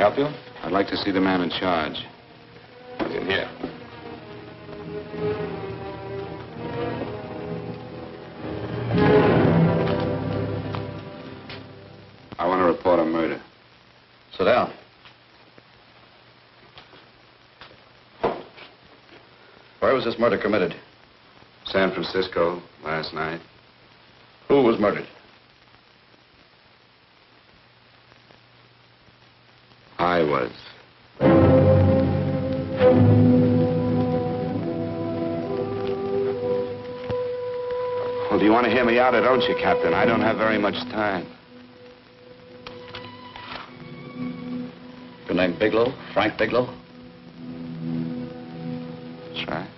help you? I'd like to see the man in charge. He's in here. I want to report a murder. Sit down. Where was this murder committed? San Francisco, last night. Who was murdered? I was. Well, do you want to hear me out or don't you, Captain? I don't have very much time. Your name Bigelow? Frank Bigelow? That's right.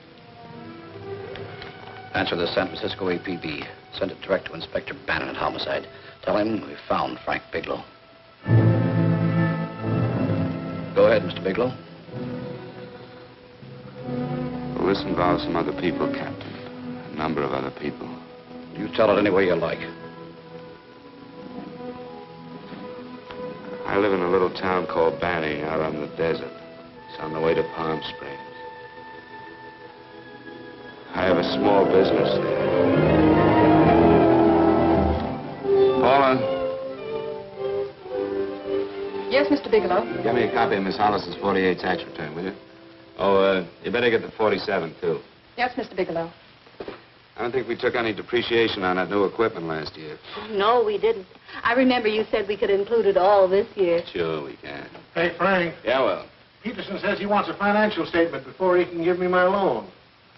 Answer the San Francisco APB. Send it direct to Inspector Bannon at Homicide. Tell him we found Frank Bigelow. Go ahead, Mr. Bigelow. Well, this involves some other people, Captain. A number of other people. You tell it any way you like. I live in a little town called Banning out on the desert. It's on the way to Palm Springs. I have a small business there. Paula? Yes, Mr. Bigelow. Give me a copy of Miss Hollis's 48 tax return, will you? Oh, you better get the 47, too. Yes, Mr. Bigelow. I don't think we took any depreciation on that new equipment last year. No, we didn't. I remember you said we could include it all this year. Sure we can. Hey, Frank. Yeah, well. Peterson says he wants a financial statement before he can give me my loan.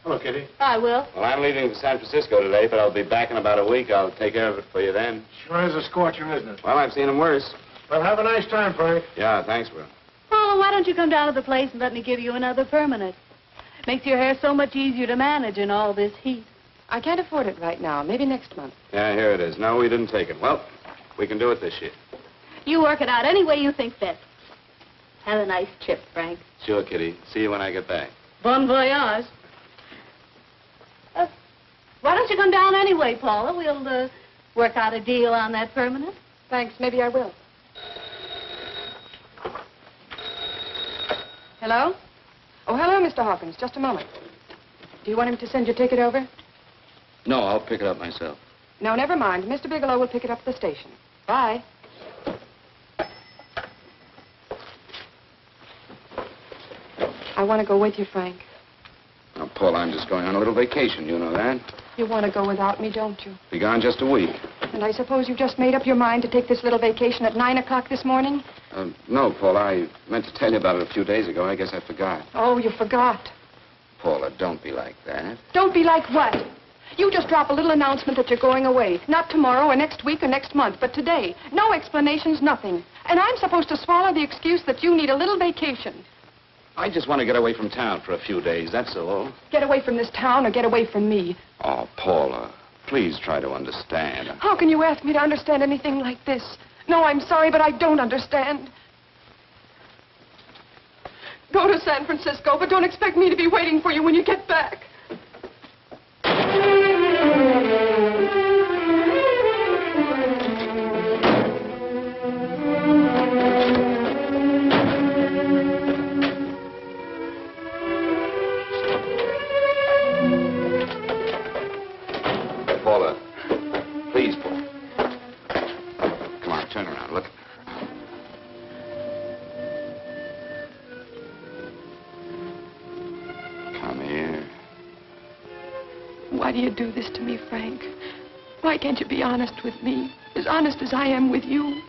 Hello, Kitty. I will. Well, I'm leaving for San Francisco today, but I'll be back in about a week. I'll take care of it for you then. Sure is a scorcher, isn't it? Well, I've seen him worse. Well, have a nice time, Frank. Yeah, thanks, Will. Oh, why don't you come down to the place and let me give you another permanent? Makes your hair so much easier to manage in all this heat. I can't afford it right now. Maybe next month. Yeah, here it is. No, we didn't take it. Well, we can do it this year. You work it out any way you think best. Have a nice trip, Frank. Sure, Kitty. See you when I get back. Bon voyage. Why don't you come down anyway, Paula? We'll work out a deal on that permanent. Thanks. Maybe I will. Hello? Oh, hello, Mr. Hawkins. Just a moment. Do you want him to send your ticket over? No, I'll pick it up myself. No, never mind. Mr. Bigelow will pick it up at the station. Bye. I want to go with you, Frank. Now, Paul, I'm just going on a little vacation. You know that? You want to go without me, don't you? Be gone just a week. And I suppose you've just made up your mind to take this little vacation at 9 o'clock this morning? No, Paul, I meant to tell you about it a few days ago. I guess I forgot. Oh, you forgot. Paula, don't be like that. Don't be like what? You just drop a little announcement that you're going away. Not tomorrow or next week or next month, but today. No explanations, nothing. And I'm supposed to swallow the excuse that you need a little vacation. I just want to get away from town for a few days, that's all. Get away from this town or get away from me. Oh, Paula, please try to understand. How can you ask me to understand anything like this? No, I'm sorry, but I don't understand. Go to San Francisco, but don't expect me to be waiting for you when you get back. Paula, please, Paula. Come on, turn around, look. Come here. Why do you do this to me, Frank? Why can't you be honest with me? As honest as I am with you?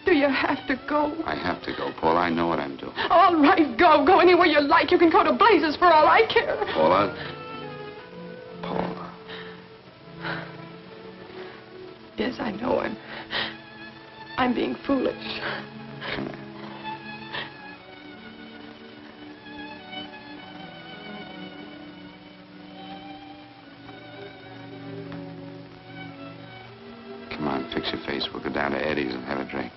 Do you have to go? I have to go, Paula. I know what I'm doing. All right, go. Go anywhere you like. You can go to blazes for all I care. Paula. Paula. Yes, I know. I'm being foolish. Come here. Come on, fix your face. We'll go down to Eddie's and have a drink.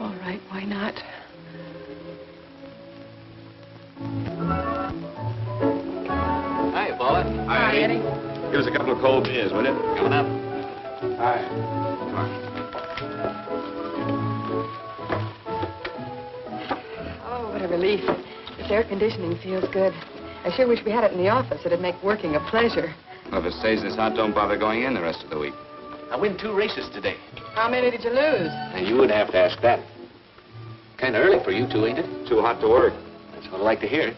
All right, why not? Hi, Paula. Hi, Eddie. Give us a couple of cold beers, will you? Coming up. Hi. Come on. relief. This air conditioning feels good. I sure wish we had it in the office. It'd make working a pleasure. Well, if it stays this hot, don't bother going in the rest of the week. I win 2 races today. How many did you lose? Now, you would have to ask that. Kind of early for you two, ain't it? Too hot to work. That's what I like to hear.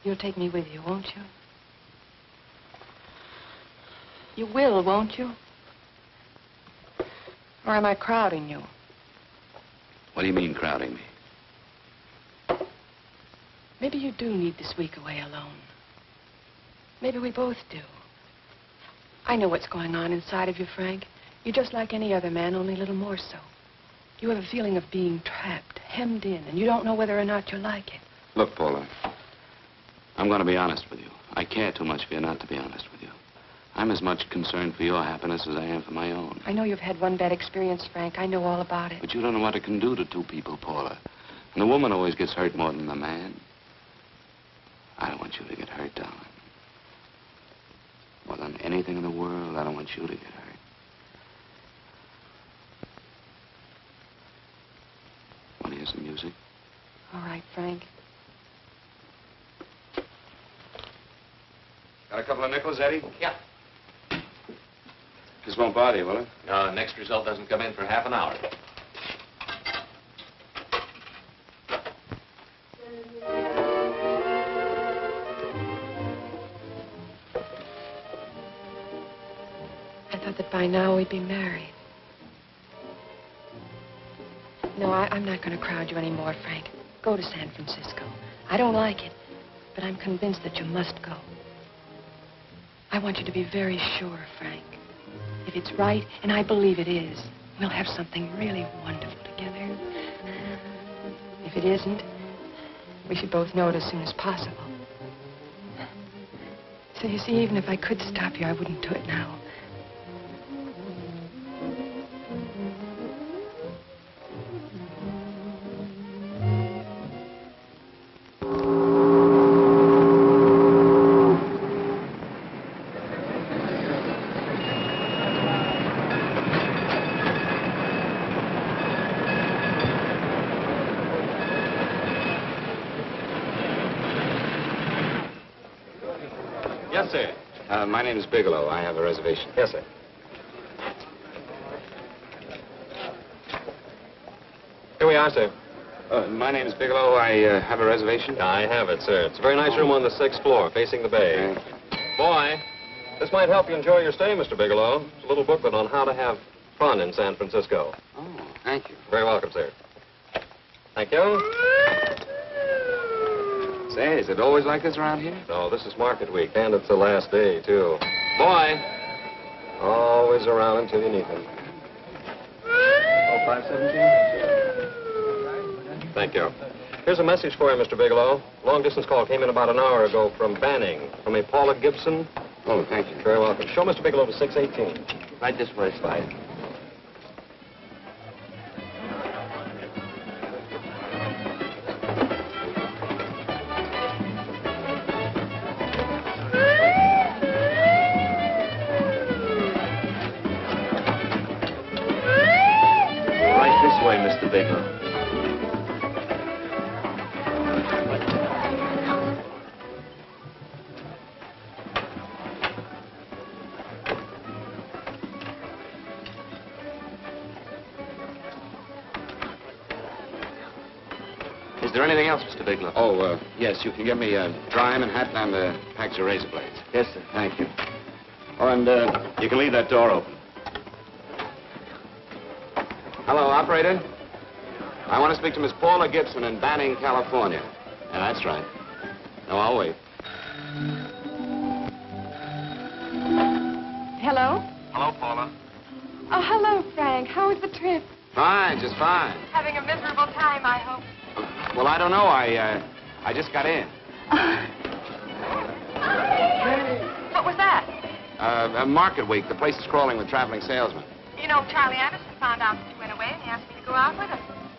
You'll take me with you, won't you? You will, won't you? Or am I crowding you? What do you mean, crowding me? Maybe you do need this week away alone. Maybe we both do. I know what's going on inside of you, Frank. You're just like any other man, only a little more so. You have a feeling of being trapped, hemmed in, and you don't know whether or not you like it. Look, Paula, I'm going to be honest with you. I care too much for you not to be honest with you. I'm as much concerned for your happiness as I am for my own. I know you've had one bad experience, Frank. I know all about it. But you don't know what it can do to 2 people, Paula. And the woman always gets hurt more than the man. I don't want you to get hurt, darling. More than anything in the world, I don't want you to get hurt. Want to hear some music? All right, Frank. Got a couple of nickels, Eddie? Yeah. This won't bother you, will it? No, next result doesn't come in for half an hour. I thought that by now we'd be married. No, I'm not going to crowd you anymore, Frank. Go to San Francisco. I don't like it, but I'm convinced that you must go. I want you to be very sure, Frank. If it's right, and I believe it is, we'll have something really wonderful together. If it isn't, we should both know it as soon as possible. So you see, even if I could stop you, I wouldn't do it now. Yes, sir. My name is Bigelow. I have a reservation. Yes, sir. Here we are, sir. My name is Bigelow. I have a reservation. I have it, sir. It's a very nice room on the 6th floor, facing the bay. Boy, this might help you enjoy your stay, Mr. Bigelow. It's a little booklet on how to have fun in San Francisco. Oh, thank you. Very welcome, sir. Thank you. Say, is it always like this around here? No, this is market week, and it's the last day, too. Boy, always around until you need him. Oh, 517? Thank you. Here's a message for you, Mr. Bigelow. Long-distance call came in about an hour ago from Banning, from a Paula Gibson. Oh, thank you. Very welcome. Show Mr. Bigelow to 618. Right this way, Slide. Mr. Bigelow. Is there anything else, Mr. Bigelow? Oh, yes. You can get me a dry Manhattan and a package of razor blades. Yes, sir. Thank you. Oh, and you can leave that door open. Hello, operator. I want to speak to Miss Paula Gibson in Banning, California. Yeah, that's right. No, I'll wait. Hello? Hello, Paula. Oh, hello, Frank. How was the trip? Fine, just fine. Having a miserable time, I hope. Well, I don't know. I just got in. What was that? Market week. The place is crawling with traveling salesmen. You know, Charlie Anderson found out that you went away and he asked me to go out with him.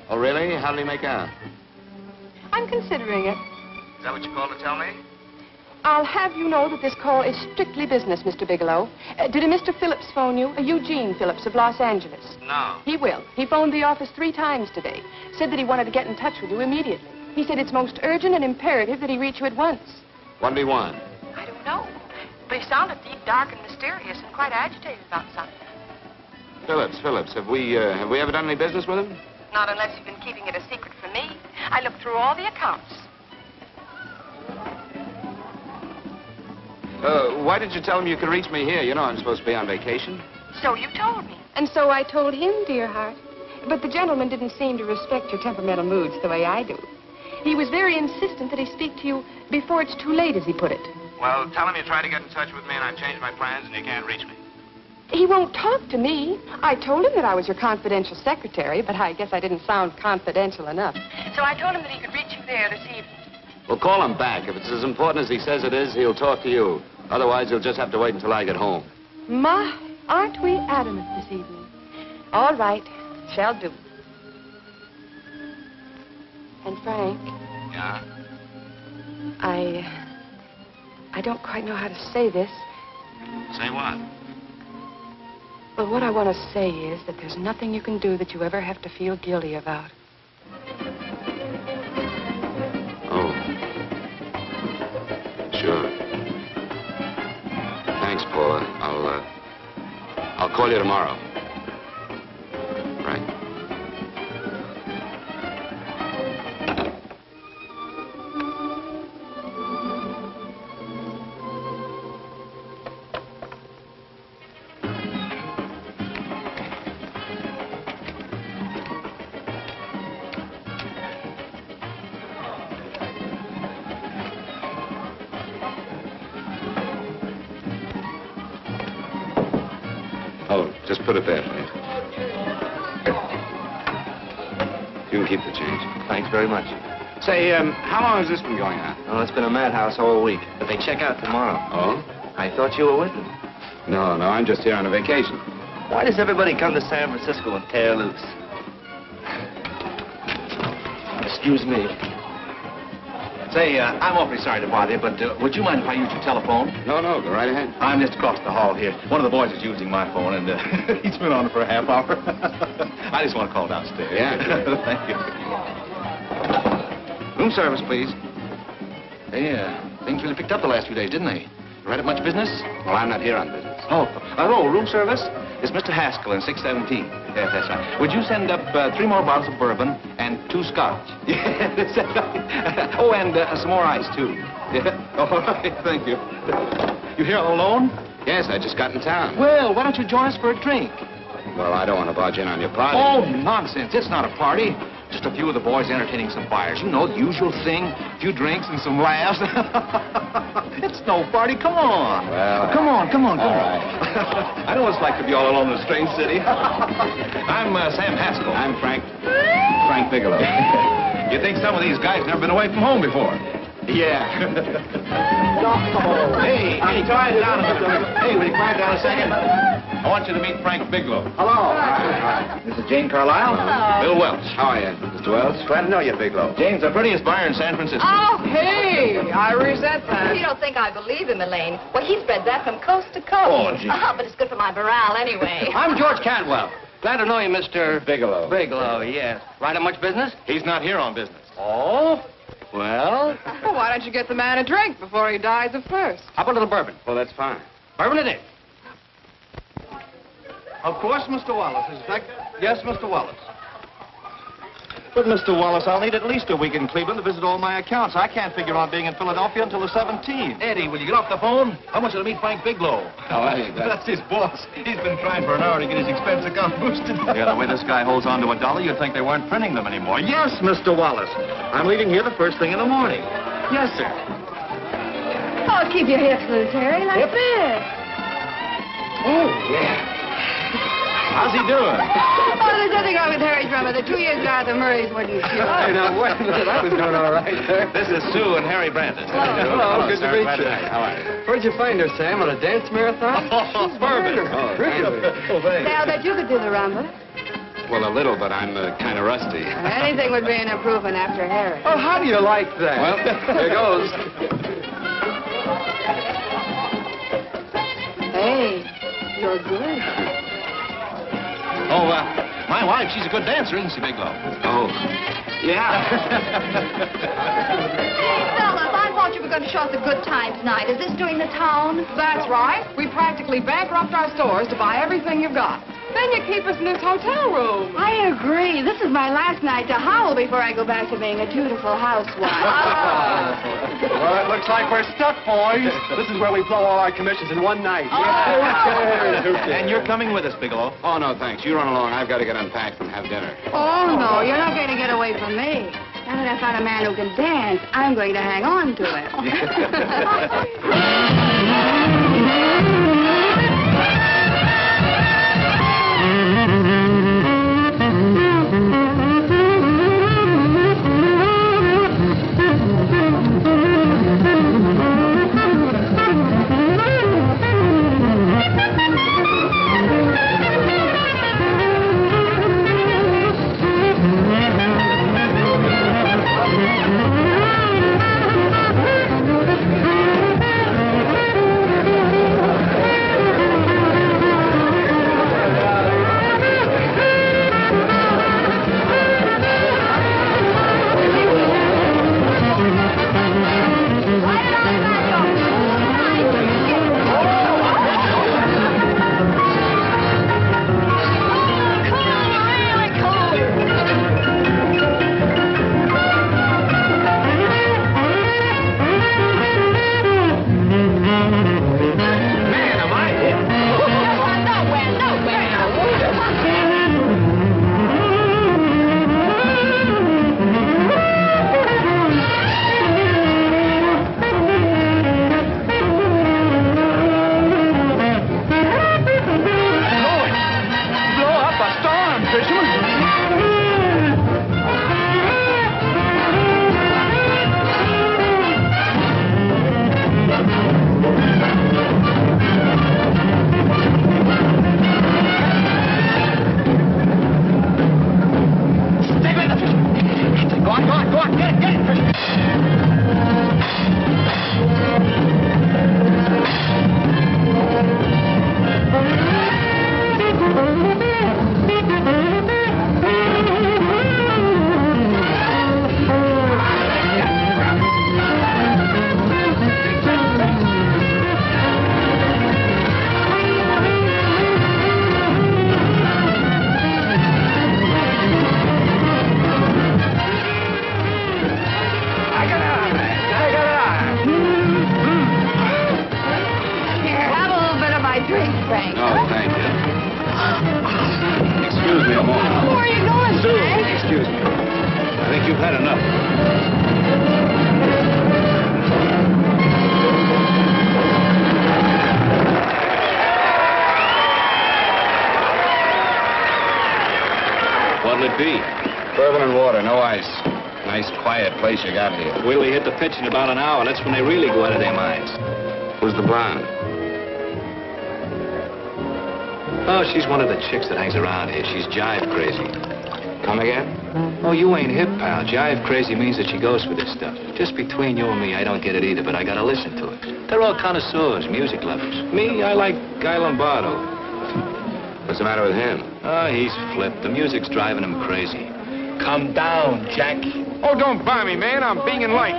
Oh, really? How did he make out? I'm considering it. Is that what you called to tell me? I'll have you know that this call is strictly business, Mr. Bigelow. Did a Mr. Phillips phone you? Eugene Phillips of Los Angeles. No. He will. He phoned the office 3 times today. Said that he wanted to get in touch with you immediately. He said it's most urgent and imperative that he reach you at once. What did he want? I don't know. But he sounded deep, dark, and mysterious and quite agitated about something. Phillips, have we ever done any business with him? Not unless you've been keeping it a secret from me. I looked through all the accounts. Why did you tell him you could reach me here? You know I'm supposed to be on vacation. So you told me. And so I told him, dear heart. But the gentleman didn't seem to respect your temperamental moods the way I do. He was very insistent that he speak to you before it's too late, as he put it. Well, tell him you tried to get in touch with me and I've changed my plans and you can't reach me. He won't talk to me. I told him that I was your confidential secretary, but I guess I didn't sound confidential enough. So I told him that he could reach you there this evening. Well, call him back. If it's as important as he says it is, he'll talk to you. Otherwise, he'll just have to wait until I get home. My, aren't we adamant this evening? All right, shall do. And Frank. Yeah? I don't quite know how to say this. Say what? Well, what I want to say is that there's nothing you can do that you ever have to feel guilty about. Oh. Sure. Thanks, Paula. I'll call you tomorrow. Right. Oh, just put it there, please. You can keep the change. Thanks very much. Say, how long has this been going on? Well, it's been a madhouse all week, but they check out tomorrow. Oh? I thought you were with them. No, I'm just here on a vacation. Why does everybody come to San Francisco and tear loose? Excuse me. Say, I'm awfully sorry to bother you, but would you mind if I used your telephone? No, go right ahead. I'm just across the hall here. One of the boys is using my phone, and he's been on it for a half hour. I just want to call downstairs. Yeah. Thank you. Room service, please. Hey, things really picked up the last few days, didn't they? Right at much business? Well, I'm not here on business. Oh, hello, room service? It's Mr. Haskell in 617. Yes, that's right. Would you send up 3 more bottles of bourbon and 2 scotch? Yes, that's right. Oh, and some more ice, too. Yeah. All right, thank you. You here all alone? Yes, I just got in town. Well, why don't you join us for a drink? Well, I don't want to barge in on your party. Oh, nonsense. It's not a party. Just a few of the boys entertaining some buyers. You know, the usual thing. A few drinks and some laughs. It's no party. Come on. Well, come on. All right. I know what it's like to be all alone in a strange city. I'm Sam Haskell. I'm Frank Bigelow. You think some of these guys never been away from home before? Yeah. Hey, quiet down a minute. Hey, will you quiet down a second? I want you to meet Frank Bigelow. Hello. Hi. This is Jane Carlisle. Hello. Bill Welch. How are you, Mr. Wells? Glad to know you, Bigelow. Jane's the prettiest buyer in San Francisco. Oh, hey, I resent that. You don't think I believe him, Elaine? Well, he spreads that from coast to coast. Oh, gee. But it's good for my morale anyway. I'm George Cantwell. Glad to know you, Mr. Bigelow. Bigelow, yes. Right on much business? He's not here on business. Oh? Well, Well, why don't you get the man a drink before he dies of thirst? how about a little bourbon? Well, that's fine. Bourbon it is. Of course, Mr. Wallace. Yes, Mr. Wallace. But, Mr. Wallace, I'll need at least a week in Cleveland to visit all my accounts. I can't figure on being in Philadelphia until the 17th. Eddie, will you get off the phone? I want you to meet Frank Bigelow. Oh, hey, That's his boss. He's been trying for an hour to get his expense account boosted. Yeah, the way this guy holds on to $1, you'd think they weren't printing them anymore. Yes, Mr. Wallace. I'm leaving here the first thing in the morning. Yes, sir. Oh, keep your hips loose, Harry, like this. Oh, yeah. How's he doing? Oh, there's nothing wrong with Harry's drummer. The 2 years ago, the Murrays wouldn't shoot. Hey, now, wait a minute. I was doing all right there. This is Sue and Harry Brandon. Hello, good to sir. meet you. How are you? Where'd you find her, Sam? On a dance marathon? Bourbon. Oh, really? Oh, thanks. Say, I'll bet you could do the rumba. Well, a little, but I'm kind of rusty. Anything would be an improvement after Harry. Oh, how do you like that? Well, here goes. Hey, you're good. Oh, my wife, she's a good dancer, isn't she, Bigelow? Oh, yeah. Fellas, I thought you were going to show us a good time tonight. Is this doing the town? That's right. We practically bankrupt our stores to buy everything you've got. Then you keep us in this hotel room. I agree. This is my last night to howl before I go back to being a dutiful housewife. Well, it looks like we're stuck, boys. This is where we blow all our commissions in one night. And you're coming with us, Bigelow. Oh, no, thanks. You run along. I've got to get unpacked and have dinner. Oh, no, you're not going to get away from me. Now that I found a man who can dance, I'm going to hang on to it. Place you got here. Wait till they hit the pitch in about an hour. That's when they really go out of their minds. Who's the blonde? Oh, she's one of the chicks that hangs around here. She's jive crazy. Come again? Oh, you ain't hip, pal. Jive crazy means that she goes for this stuff. Just between you and me, I don't get it either, but I gotta listen to it. They're all connoisseurs, music lovers. Me, I like Guy Lombardo. What's the matter with him? Oh, he's flipped. The music's driving him crazy. Come down, Jack. Oh, don't buy me, man. I'm being in late.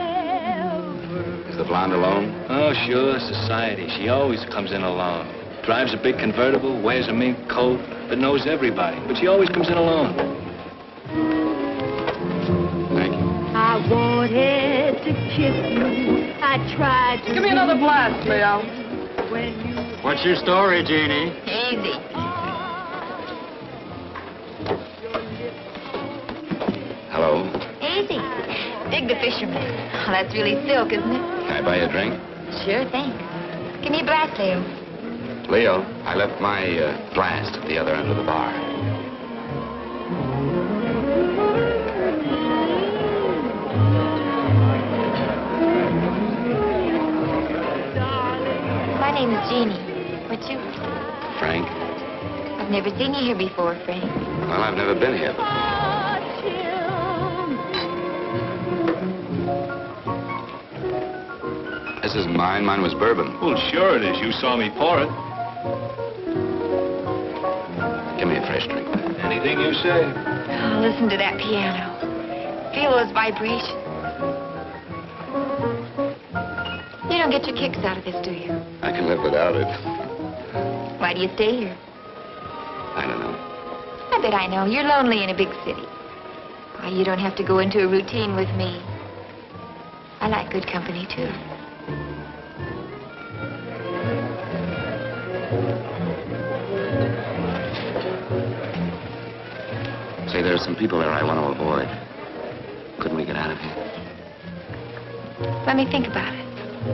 Is the blonde alone? Oh, sure, society. She always comes in alone. Drives a big convertible, wears a mink coat, but knows everybody. But she always comes in alone. Thank you. I wanted to kiss you. I tried to... Give me another blast, Leo. What's your story, Jeannie? Easy. Hello. Easy. Dig the fisherman. Oh, that's really silk, isn't it? Can I buy you a drink? Sure thing. Give me a glass, Leo. Leo, I left my glass at the other end of the bar. My name is Jeannie. What's yours? Frank? I've never seen you here before, Frank. Well, I've never been here before. This isn't mine. Mine was bourbon. Well, sure it is. You saw me pour it. Give me a fresh drink. Anything you say. Oh, listen to that piano. Feel those vibrations. You don't get your kicks out of this, do you? I can live without it. Why do you stay here? I don't know. I bet I know. You're lonely in a big city. Why, you don't have to go into a routine with me. I like good company, too. Say, there's some people there I want to avoid. Couldn't we get out of here? Let me think about it.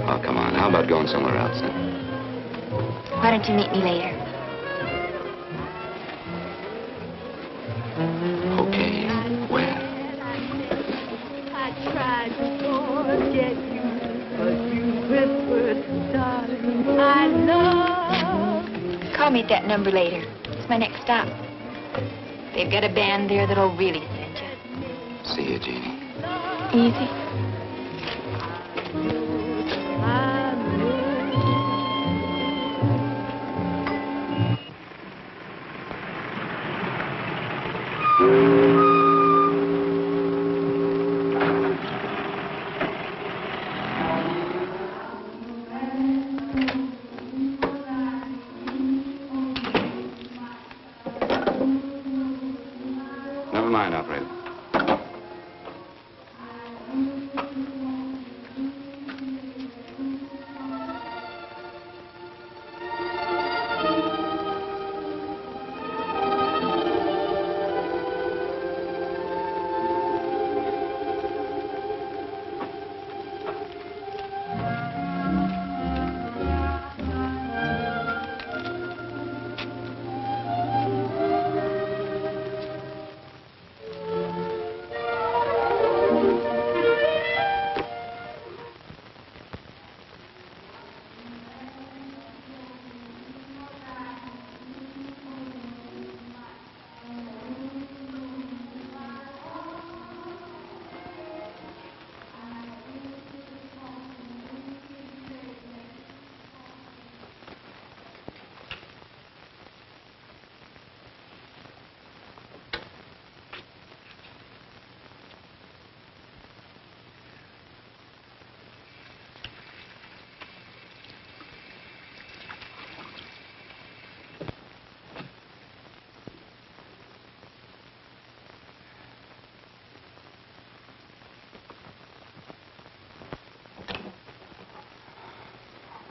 Oh, come on. How about going somewhere else, then? Why don't you meet me later? Okay. Where? I tried to forget you, but you whispered, darling, I love. Call me at that number later. It's my next stop. They've got a band there that'll really send you. See you, Jeannie. Easy. Never mind, operator.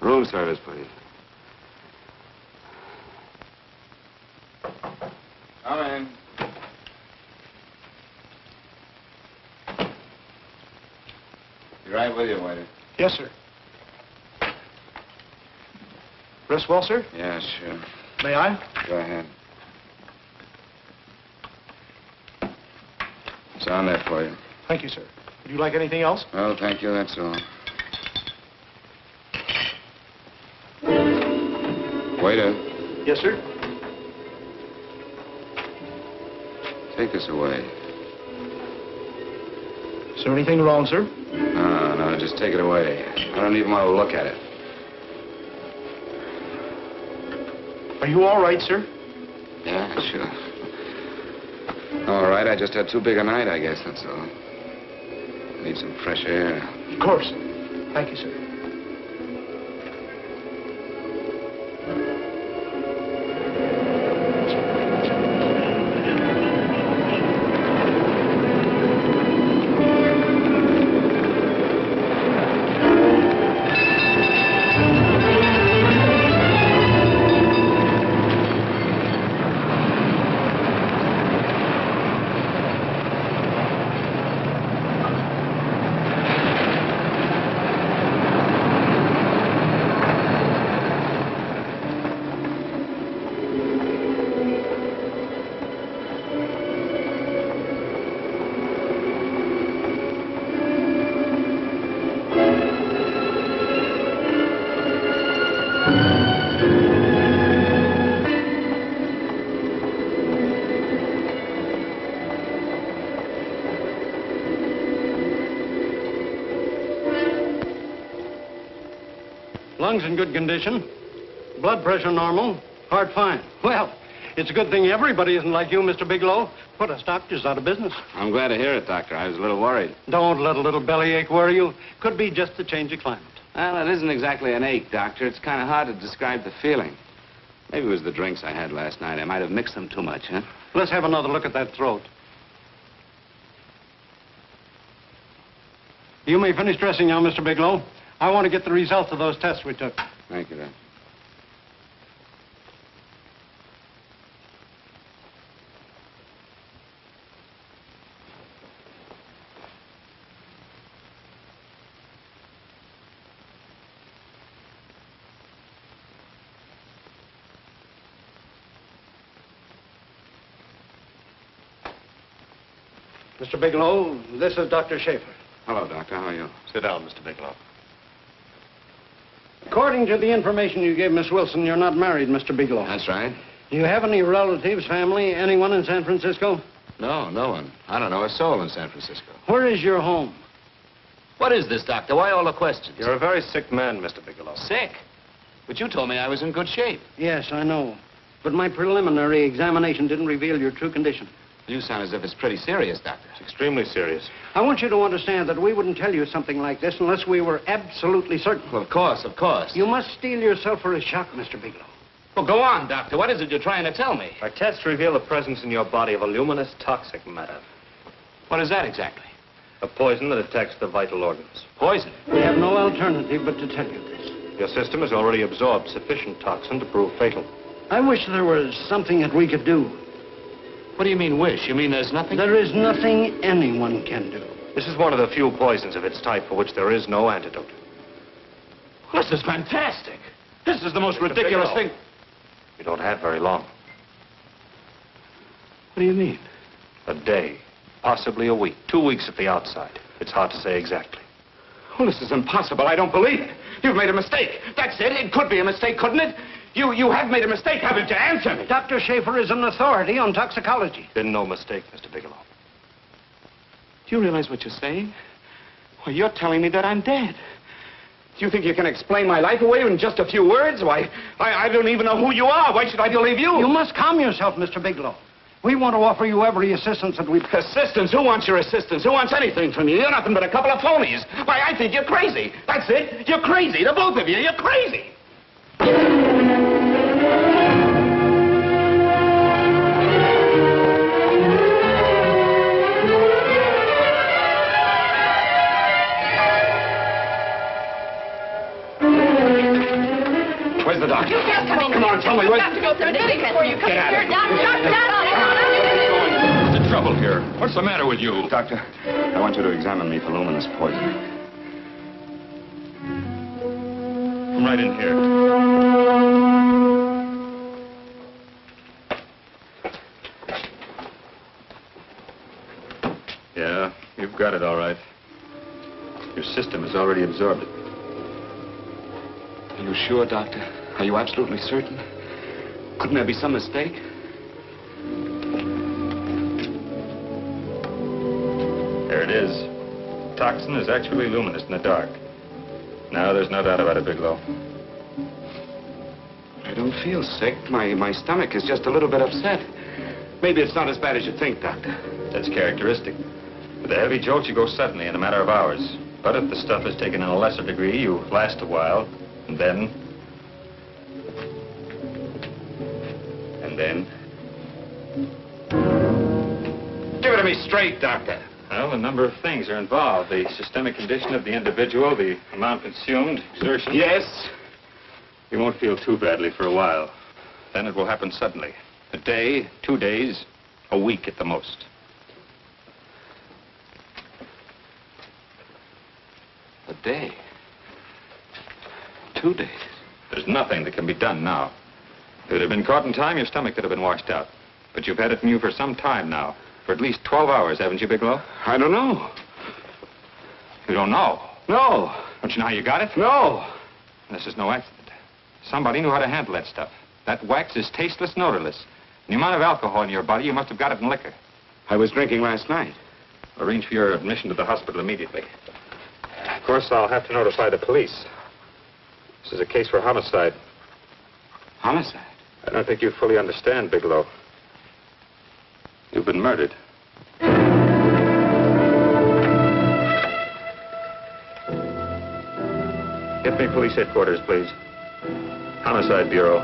Room service, please. Come in. Be right with you, waiter. Yes, sir. Rest well, sir? Yeah, sure. May I? Go ahead. It's on there for you. Thank you, sir. Would you like anything else? Oh, thank you, that's all. Waiter. Yes, sir. Take this away. Is there anything wrong, sir? No, just take it away. I don't even want to look at it. Are you all right, sir? Yeah, sure. All right, I just had too big a night, I guess, that's all. Need some fresh air. Of course. Thank you, sir. Lungs in good condition. Blood pressure normal. Heart fine. Well, it's a good thing everybody isn't like you, Mr. Bigelow. Put us doctors out of business. I'm glad to hear it, Doctor. I was a little worried. Don't let a little bellyache worry you. Could be just the change of climate. Well, it isn't exactly an ache, Doctor. It's kind of hard to describe the feeling. Maybe it was the drinks I had last night. I might have mixed them too much, huh? Let's have another look at that throat. You may finish dressing now, Mr. Bigelow. I want to get the results of those tests we took. Thank you, Doctor. Mr. Bigelow, this is Dr. Schaefer. Hello, Doctor. How are you? Sit down, Mr. Bigelow. According to the information you gave Miss Wilson, you're not married, Mr. Bigelow. That's right. Do you have any relatives, family, anyone in San Francisco? No, no one. I don't know a soul in San Francisco. Where is your home? What is this, Doctor? Why all the questions? You're a very sick man, Mr. Bigelow. Sick? But you told me I was in good shape. Yes, I know. But my preliminary examination didn't reveal your true condition. You sound as if it's pretty serious, Doctor. It's extremely serious. I want you to understand that we wouldn't tell you something like this unless we were absolutely certain. Well, of course, of course. You must steel yourself for a shock, Mr. Bigelow. Well, go on, Doctor. What is it you're trying to tell me? Our tests reveal the presence in your body of a luminous toxic matter. What is that exactly? A poison that attacks the vital organs. Poison? We have no alternative but to tell you this. Your system has already absorbed sufficient toxin to prove fatal. I wish there was something that we could do. What do you mean, wish? You mean there's nothing? There is nothing anyone can do. This is one of the few poisons of its type for which there is no antidote. This is fantastic. This is the most ridiculous thing. You don't have very long. What do you mean? A day, possibly a week, 2 weeks at the outside. It's hard to say exactly. Well, this is impossible. I don't believe it. You've made a mistake. That's it. It could be a mistake, couldn't it? You have made a mistake, haven't you? Answer me. Dr. Schaefer is an authority on toxicology. Been no mistake, Mr. Bigelow. Do you realize what you're saying? Well, you're telling me that I'm dead. Do you think you can explain my life away in just a few words? Why, I don't even know who you are. Why should I believe you? You must calm yourself, Mr. Bigelow. We want to offer you every assistance that we've... Assistance? Who wants your assistance? Who wants anything from you? You're nothing but a couple of phonies. Why, I think you're crazy. That's it. You're crazy. The both of you. You're crazy. Where's the doctor? Come on, tell me. Where's... Doctor, go through the thing before you come Get out of here. here. Doctor. What's the trouble here? What's the matter with you? Doctor, I want you to examine me for luminous poison. Come right in here. Yeah, you've got it all right. Your system has already absorbed it. Are you sure, Doctor? Are you absolutely certain? Couldn't there be some mistake? There it is. Toxin is actually luminous in the dark. Now there's no doubt about it, Bigelow. I don't feel sick. My stomach is just a little bit upset. Maybe it's not as bad as you think, Doctor. That's characteristic. With a heavy jolt, you go suddenly in a matter of hours. But if the stuff is taken in a lesser degree, you last a while, and then... Give it to me straight, Doctor. Well, a number of things are involved. The systemic condition of the individual, the amount consumed, exertion. Yes? You won't feel too badly for a while. Then it will happen suddenly. A day, 2 days, a week at the most. A day? 2 days? There's nothing that can be done now. If it had been caught in time, your stomach could have been washed out. But you've had it in you for some time now. For at least 12 hours, haven't you, Bigelow? I don't know. You don't know? No. Don't you know how you got it? No. This is no accident. Somebody knew how to handle that stuff. That wax is tasteless and odorless. The amount of alcohol in your body, you must have got it in liquor. I was drinking last night. Arrange for your admission to the hospital immediately. Of course, I'll have to notify the police. This is a case for homicide. Homicide? I don't think you fully understand, Bigelow. You've been murdered. Get me police headquarters, please. Homicide Bureau.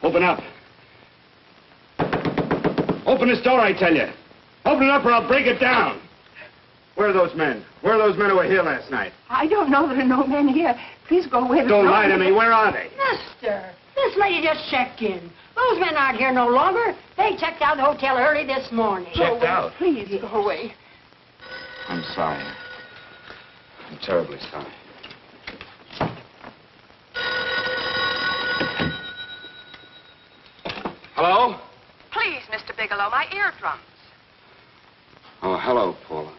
Open up. Open this door, I tell you. Open it up or I'll break it down. Where are those men? Where are those men who were here last night? I don't know. There are no men here. Please go away. Don't lie to me. Where are they? Mister, this lady just checked in. Those men aren't here no longer. They checked out the hotel early this morning. Checked out? Please go away. I'm sorry. I'm terribly sorry. Hello? Please, Mr. Bigelow, my eardrums. Oh, hello, Paula.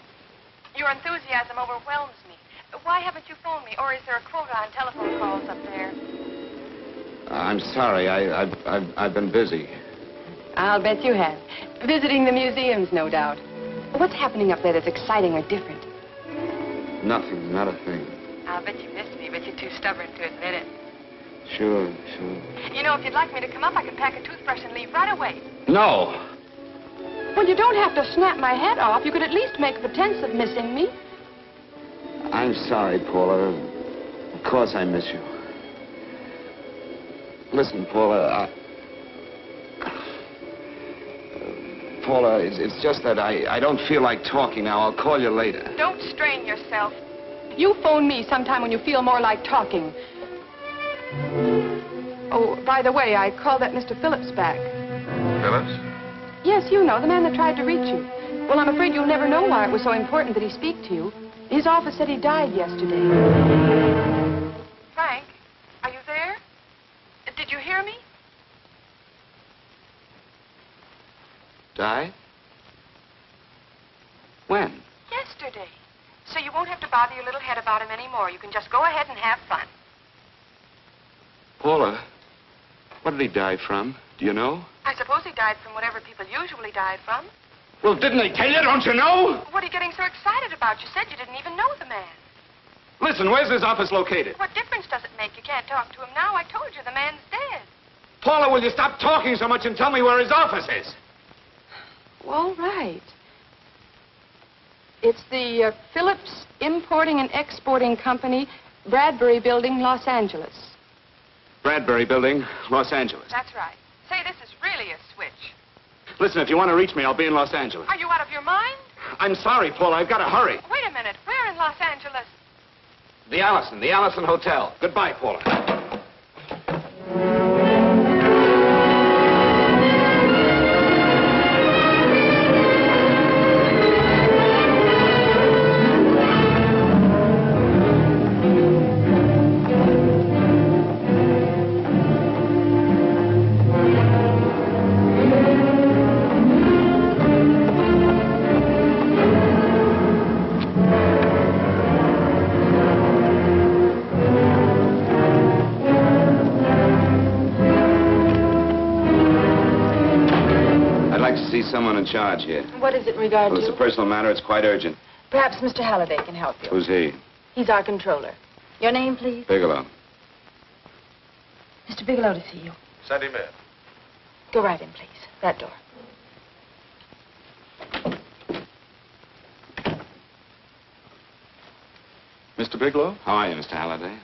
Your enthusiasm overwhelms me. Why haven't you phoned me, or is there a quota on telephone calls up there? I'm sorry. I've been busy. I'll bet you have. Visiting the museums, no doubt. What's happening up there that's exciting or different? Nothing, not a thing. I'll bet you miss me, but you're too stubborn to admit it. Sure. You know, if you'd like me to come up, I could pack a toothbrush and leave right away. No. Well, you don't have to snap my head off. You could at least make a pretense of missing me. I'm sorry, Paula. Of course I miss you. Listen, Paula, Paula, it's just that I don't feel like talking now. I'll call you later. Don't strain yourself. You phone me sometime when you feel more like talking. Oh, by the way, I called that Mr. Phillips back. Phillips? Yes, you know, the man that tried to reach you. Well, I'm afraid you'll never know why it was so important that he speak to you. His office said he died yesterday. Frank, are you there? Did you hear me? Died? When? Yesterday. So you won't have to bother your little head about him anymore. You can just go ahead and have fun. Paula, what did he die from? Do you know? I suppose he died from whatever people usually die from. Well, didn't they tell you? Don't you know? What are you getting so excited about? You said you didn't even know the man. Listen, where's his office located? What difference does it make? You can't talk to him now. I told you the man's dead. Paula, will you stop talking so much and tell me where his office is? All right. It's the Phillips Importing and Exporting Company, Bradbury Building, Los Angeles. Bradbury Building, Los Angeles. That's right. Say, this is really a switch. Listen, if you want to reach me, I'll be in Los Angeles. Are you out of your mind? I'm sorry, Paula. I've got to hurry. Wait a minute. Where in Los Angeles? The Allison Hotel. Goodbye, Paula. Someone in charge here. What is it in regard Well, to? it's a personal matter. It's quite urgent. Perhaps Mr. Halliday can help you. Who's he? He's our controller. Your name, please? Bigelow. Mr. Bigelow to see you. Send him in. Go right in, please. That door. Mr. Bigelow? How are you, Mr. Halliday?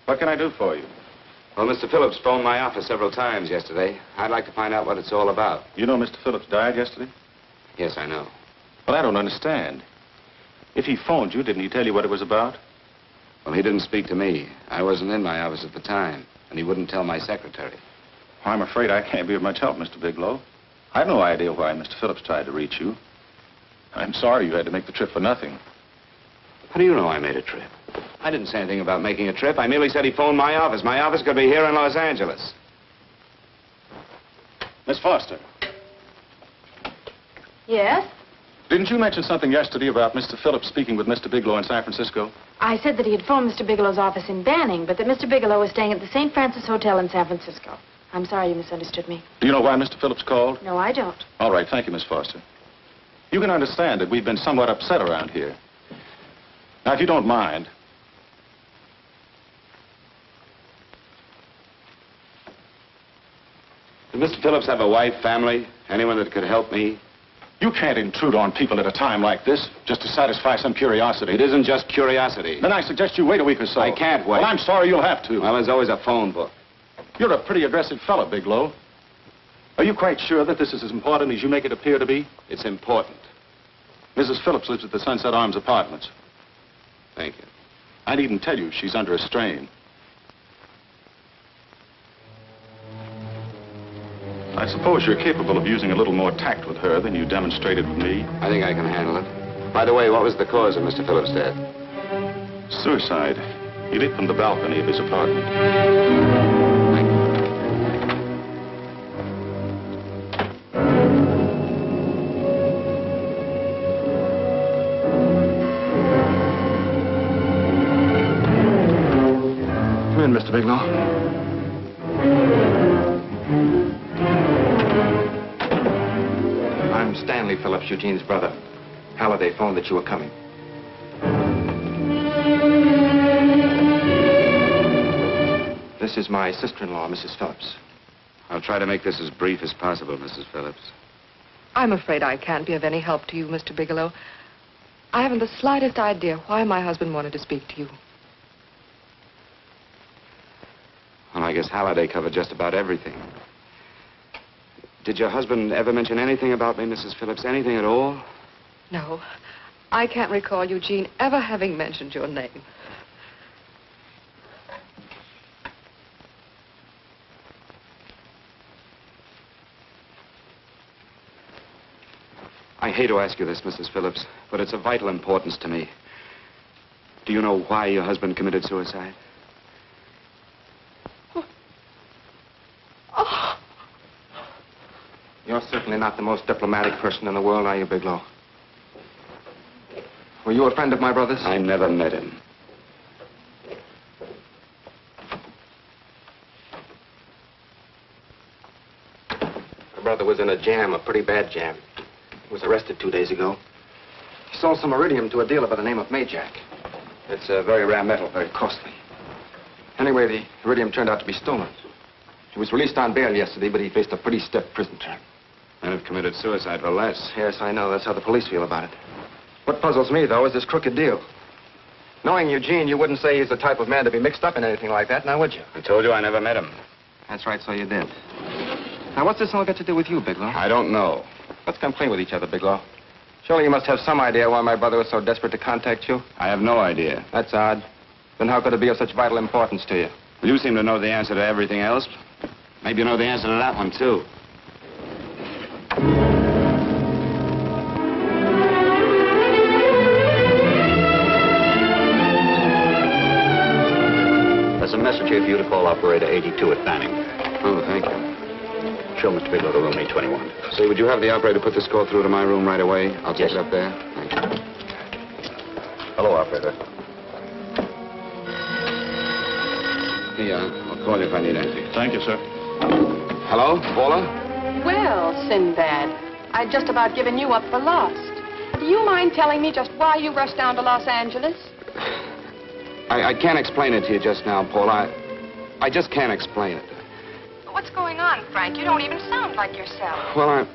What can I do for you? Well, Mr. Phillips phoned my office several times yesterday. I'd like to find out what it's all about. You know Mr. Phillips died yesterday? Yes, I know. Well, I don't understand. If he phoned you, didn't he tell you what it was about? Well, he didn't speak to me. I wasn't in my office at the time, and he wouldn't tell my secretary. Well, I'm afraid I can't be of much help, Mr. Bigelow. I've no idea why Mr. Phillips tried to reach you. I'm sorry you had to make the trip for nothing. How do you know I made a trip? I didn't say anything about making a trip. I merely said he phoned my office. My office could be here in Los Angeles. Miss Foster. Yes? Didn't you mention something yesterday about Mr. Phillips speaking with Mr. Bigelow in San Francisco? I said that he had phoned Mr. Bigelow's office in Banning, but that Mr. Bigelow was staying at the St. Francis Hotel in San Francisco. I'm sorry you misunderstood me. Do you know why Mr. Phillips called? No, I don't. All right, thank you, Miss Foster. You can understand that we've been somewhat upset around here. Now, if you don't mind... Does Mr. Phillips have a wife, family, anyone that could help me? You can't intrude on people at a time like this just to satisfy some curiosity. It isn't just curiosity. Then I suggest you wait a week or so. I can't wait. Well, I'm sorry you'll have to. Well, there's always a phone book. You're a pretty aggressive fellow, Bigelow. Are you quite sure that this is as important as you make it appear to be? It's important. Mrs. Phillips lives at the Sunset Arms Apartments. Thank you. I needn't tell you she's under a strain. I suppose you're capable of using a little more tact with her than you demonstrated with me. I think I can handle it. By the way, what was the cause of Mr. Phillips' death? Suicide. He leaped from the balcony of his apartment. Come in, Mr. Bigelow. I'm Stanley Phillips, Eugene's brother. Halliday phoned that you were coming. This is my sister-in-law, Mrs. Phillips. I'll try to make this as brief as possible, Mrs. Phillips. I'm afraid I can't be of any help to you, Mr. Bigelow. I haven't the slightest idea why my husband wanted to speak to you. I guess Halliday covered just about everything. Did your husband ever mention anything about me, Mrs. Phillips? Anything at all? No. I can't recall Eugene ever having mentioned your name. I hate to ask you this, Mrs. Phillips, but it's of vital importance to me. Do you know why your husband committed suicide? Oh. You're certainly not the most diplomatic person in the world, are you, Bigelow? Were you a friend of my brother's? I never met him. My brother was in a jam, a pretty bad jam. He was arrested 2 days ago. He sold some iridium to a dealer by the name of Majak. It's a very rare metal, very costly. Anyway, the iridium turned out to be stolen. He was released on bail yesterday, but he faced a pretty stiff prison term. And have committed suicide for less. Yes, I know. That's how the police feel about it. What puzzles me, though, is this crooked deal. Knowing Eugene, you wouldn't say he's the type of man to be mixed up in anything like that, now would you? I told you I never met him. That's right, so you did. Now, what's this all got to do with you, Bigelow? I don't know. Let's come clean with each other, Bigelow. Surely you must have some idea why my brother was so desperate to contact you. I have no idea. That's odd. Then how could it be of such vital importance to you? Well, you seem to know the answer to everything else. Maybe you know the answer to that one, too. There's a message here for you to call operator 82 at Banning. Oh, thank you. Show Mr. Bigelow to room 821. Say, would you have the operator put this call through to my room right away? I'll take Yes. it up there. Thank you. Hello, operator. Yeah, I'll call you if I need anything. Thank you, sir. Hello, Paula? Well, Sinbad, I'd just about given you up for lost. Do you mind telling me just why you rushed down to Los Angeles? I can't explain it to you just now, Paula. I just can't explain it. What's going on, Frank? You don't even sound like yourself. Well, I'm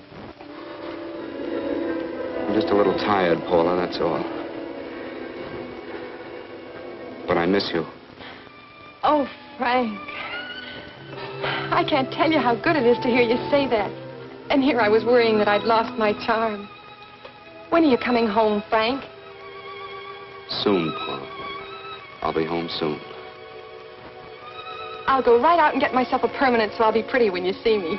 just a little tired, Paula, that's all. But I miss you. Oh, Frank. I can't tell you how good it is to hear you say that. And here I was worrying that I'd lost my charm. When are you coming home, Frank? Soon, Paula. I'll be home soon. I'll go right out and get myself a permanent so I'll be pretty when you see me.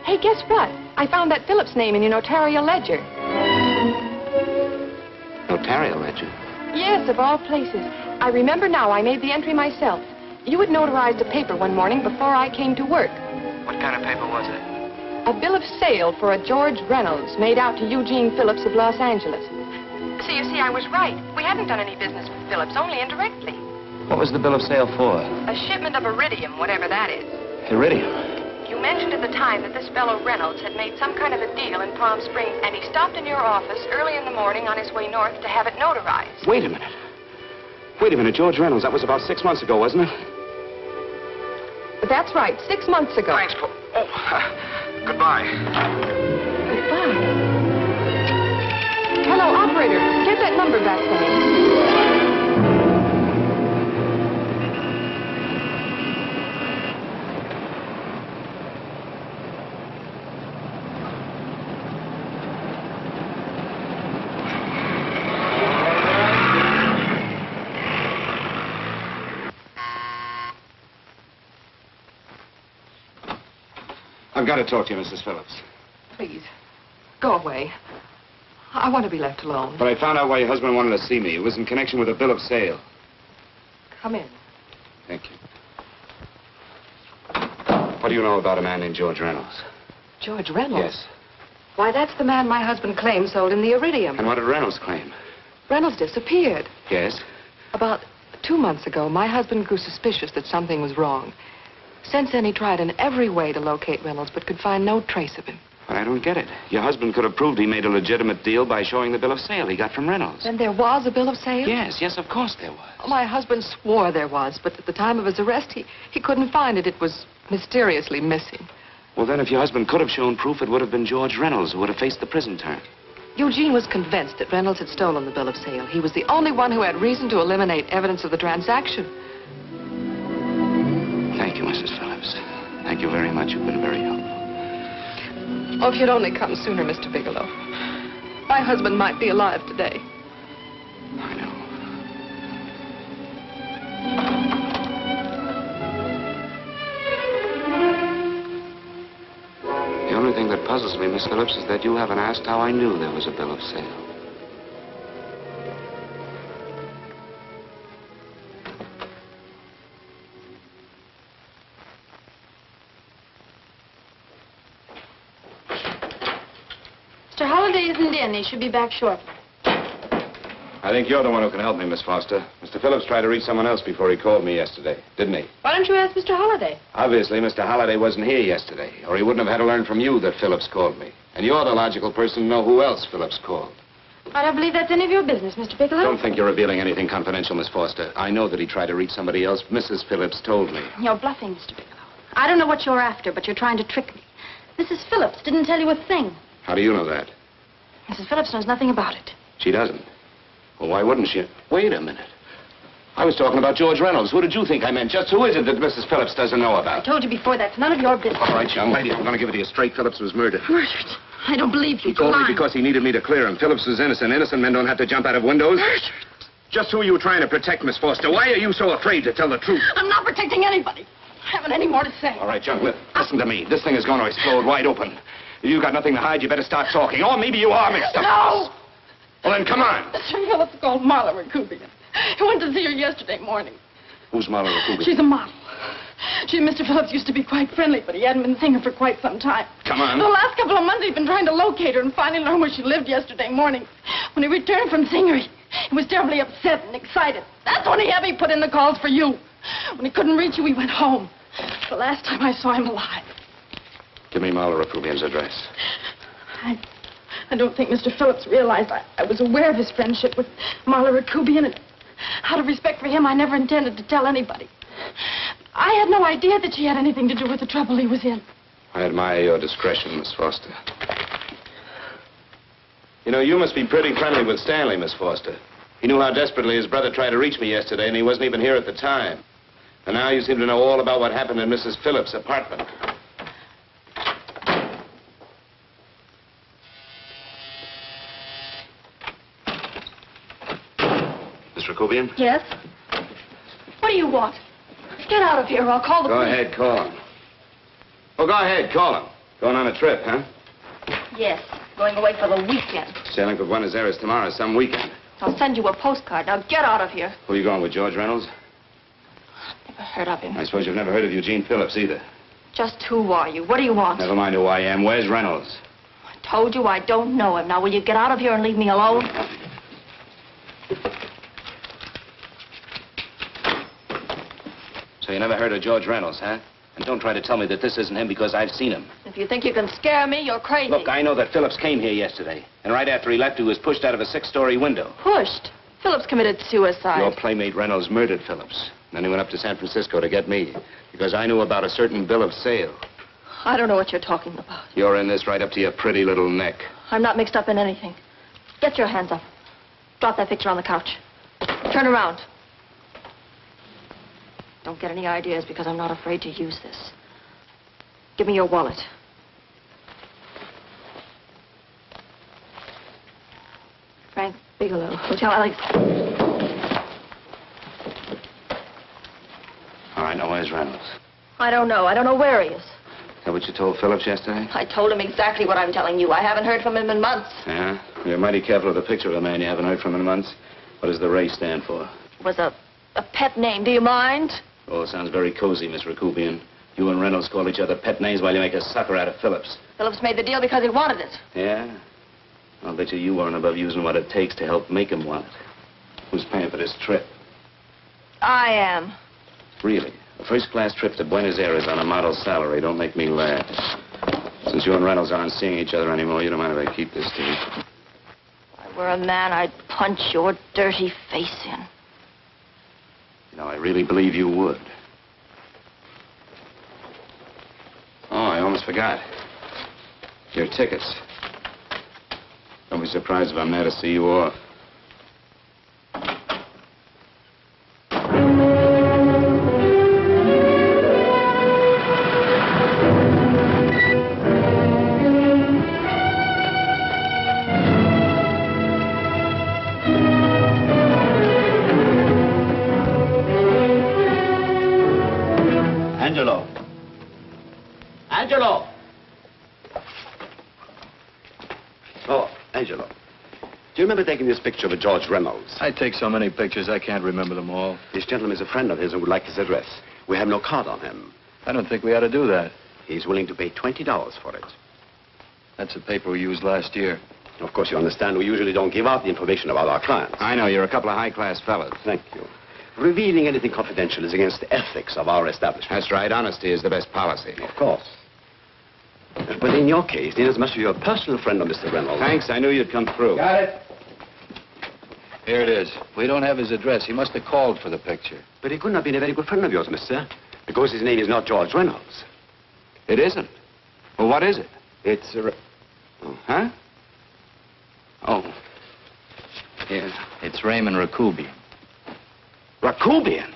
Hey, guess what? I found that Phillips name in your notarial ledger. Notarial ledger? Yes, of all places. I remember now I made the entry myself. You had notarized a paper one morning before I came to work. What kind of paper was it? A bill of sale for a George Reynolds made out to Eugene Phillips of Los Angeles. So you see, I was right. We hadn't done any business with Phillips, only indirectly. What was the bill of sale for? A shipment of iridium, whatever that is. Iridium. You mentioned at the time that this fellow Reynolds had made some kind of a deal in Palm Springs, and he stopped in your office early in the morning on his way north to have it notarized. Wait a minute. Wait a minute, George Reynolds. That was about 6 months ago, wasn't it? That's right, 6 months ago. Thanks, Paul. Oh, goodbye. Goodbye. Hello, operator. Get that number back for me. I've got to talk to you, Mrs. Phillips. Please, go away. I want to be left alone. But I found out why your husband wanted to see me. It was in connection with a bill of sale. Come in. Thank you. What do you know about a man named George Reynolds? George Reynolds? Yes. Why, that's the man my husband claimed sold him the iridium. And what did Reynolds claim? Reynolds disappeared. Yes? About 2 months ago, my husband grew suspicious that something was wrong. Since then, he tried in every way to locate Reynolds, but could find no trace of him. But I don't get it. Your husband could have proved he made a legitimate deal by showing the bill of sale he got from Reynolds. Then there was a bill of sale? Yes, of course there was. My husband swore there was, but at the time of his arrest, he couldn't find it. It was mysteriously missing. Well, then, if your husband could have shown proof, it would have been George Reynolds who would have faced the prison term. Eugene was convinced that Reynolds had stolen the bill of sale. He was the only one who had reason to eliminate evidence of the transaction. Thank you, Mrs. Thank you very much. You've been very helpful. Oh, if you'd only come sooner, Mr. Bigelow. My husband might be alive today. I know. The only thing that puzzles me, Miss Phillips, is that you haven't asked how I knew there was a bill of sale. Mr. Holliday isn't in. He should be back shortly. I think you're the one who can help me, Miss Foster. Mr. Phillips tried to reach someone else before he called me yesterday, didn't he? Why don't you ask Mr. Holliday? Obviously, Mr. Holliday wasn't here yesterday, or he wouldn't have had to learn from you that Phillips called me. And you're the logical person to know who else Phillips called. I don't believe that's any of your business, Mr. Bigelow. Don't think you're revealing anything confidential, Miss Foster. I know that he tried to reach somebody else. Mrs. Phillips told me. You're bluffing, Mr. Bigelow. I don't know what you're after, but you're trying to trick me. Mrs. Phillips didn't tell you a thing. How do you know that? Mrs. Phillips knows nothing about it. She doesn't. Well, why wouldn't she? Wait a minute. I was talking about George Reynolds. Who did you think I meant? Just who is it that Mrs. Phillips doesn't know I about? told you before, that's none of your business. All right, young lady, I'm going to give it to you straight. Phillips was murdered. Murdered? I don't believe you. He told me because he needed me to clear him. Phillips was innocent. Innocent men don't have to jump out of windows. Murdered? Just who are you trying to protect, Miss Foster? Why are you so afraid to tell the truth? I'm not protecting anybody. I haven't any more to say. All right, young lady, listen to me. This thing is going to explode wide open. If you've got nothing to hide, you better start talking. Or maybe you are mixed up. No! Well, then, come on. Mr. Phillips called Marla Rakubian. He went to see her yesterday morning. Who's Marla Rakubian? She's a model. She and Mr. Phillips used to be quite friendly, but he hadn't been seeing her for quite some time. Come on. The last couple of months, he'd been trying to locate her and finally learned where she lived yesterday morning. When he returned from seeing her, he was terribly upset and excited. That's when he put in the calls for you. When he couldn't reach you, he went home. The last time I saw him alive. Give me Marla Rakubian's address. I don't think Mr. Phillips realized I was aware of his friendship with Marla Rakubian, and out of respect for him, I never intended to tell anybody. I had no idea that she had anything to do with the trouble he was in. I admire your discretion, Miss Foster. You know, you must be pretty friendly with Stanley, Miss Foster. He knew how desperately his brother tried to reach me yesterday, and he wasn't even here at the time. And now you seem to know all about what happened in Mrs. Phillips' apartment. Miss Rakubian? Yes? What do you want? Get out of here or I'll call the Go police. ahead, call him. Oh, go ahead, call him. Going on a trip, huh? Yes, going away for the weekend. Sailing for Buenos Aires tomorrow, some weekend. I'll send you a postcard. Now get out of here. Who are you going with, George Reynolds? Never heard of him. I suppose you've never heard of Eugene Phillips either. Just who are you? What do you want? Never mind who I am. Where's Reynolds? I told you I don't know him. Now will you get out of here and leave me alone? So you never heard of George Reynolds, huh? And don't try to tell me that this isn't him because I've seen him. If you think you can scare me, you're crazy. Look, I know that Phillips came here yesterday. And right after he left, he was pushed out of a 6-story window. Pushed? Phillips committed suicide. Your playmate Reynolds murdered Phillips. Then he went up to San Francisco to get me. Because I knew about a certain bill of sale. I don't know what you're talking about. You're in this right up to your pretty little neck. I'm not mixed up in anything. Get your hands up. Drop that picture on the couch. Turn around. Don't get any ideas because I'm not afraid to use this. Give me your wallet. Frank Bigelow, Hotel Alex. All right, now where's Reynolds? I don't know. I don't know where he is. Is that what you told Phillips yesterday? I told him exactly what I'm telling you. I haven't heard from him in months. Yeah? You're mighty careful of the picture of a man you haven't heard from in months. What does the Ray stand for? It was a pet name. Do you mind? Oh, it sounds very cozy, Miss Rakubian. You and Reynolds call each other pet names while you make a sucker out of Phillips. Phillips made the deal because he wanted it. Yeah? I'll bet you weren't above using what it takes to help make him want it. Who's paying for this trip? I am. Really? A first-class trip to Buenos Aires on a model salary. Don't make me laugh. Since you and Reynolds aren't seeing each other anymore, you don't mind if I keep this to you? If I were a man, I'd punch your dirty face in. You know, I really believe you would. Oh, I almost forgot. Your tickets. Don't be surprised if I'm there to see you off. Angelo. Angelo! Oh, Angelo. Do you remember taking this picture of George Reynolds? I take so many pictures, I can't remember them all. This gentleman is a friend of his and would like his address. We have no card on him. I don't think we ought to do that. He's willing to pay $20 for it. That's the paper we used last year. Of course, you understand, we usually don't give out the information about our clients. I know, you're a couple of high-class fellas. Thank you. Revealing anything confidential is against the ethics of our establishment. That's right. Honesty is the best policy. Of course. But in your case, inasmuch as you're a personal friend of Mr. Reynolds... Thanks. I knew you'd come through. Got it. Here it is. We don't have his address. He must have called for the picture. But he couldn't have been a very good friend of yours, mister. Because his name is not George Reynolds. It isn't? Well, what is it? It's a... Oh, huh? Oh. Here. It's Raymond Rakubian. Rakubian?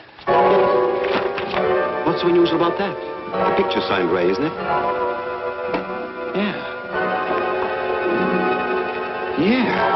What's so unusual about that? The picture's signed Ray, isn't it? Yeah. Yeah.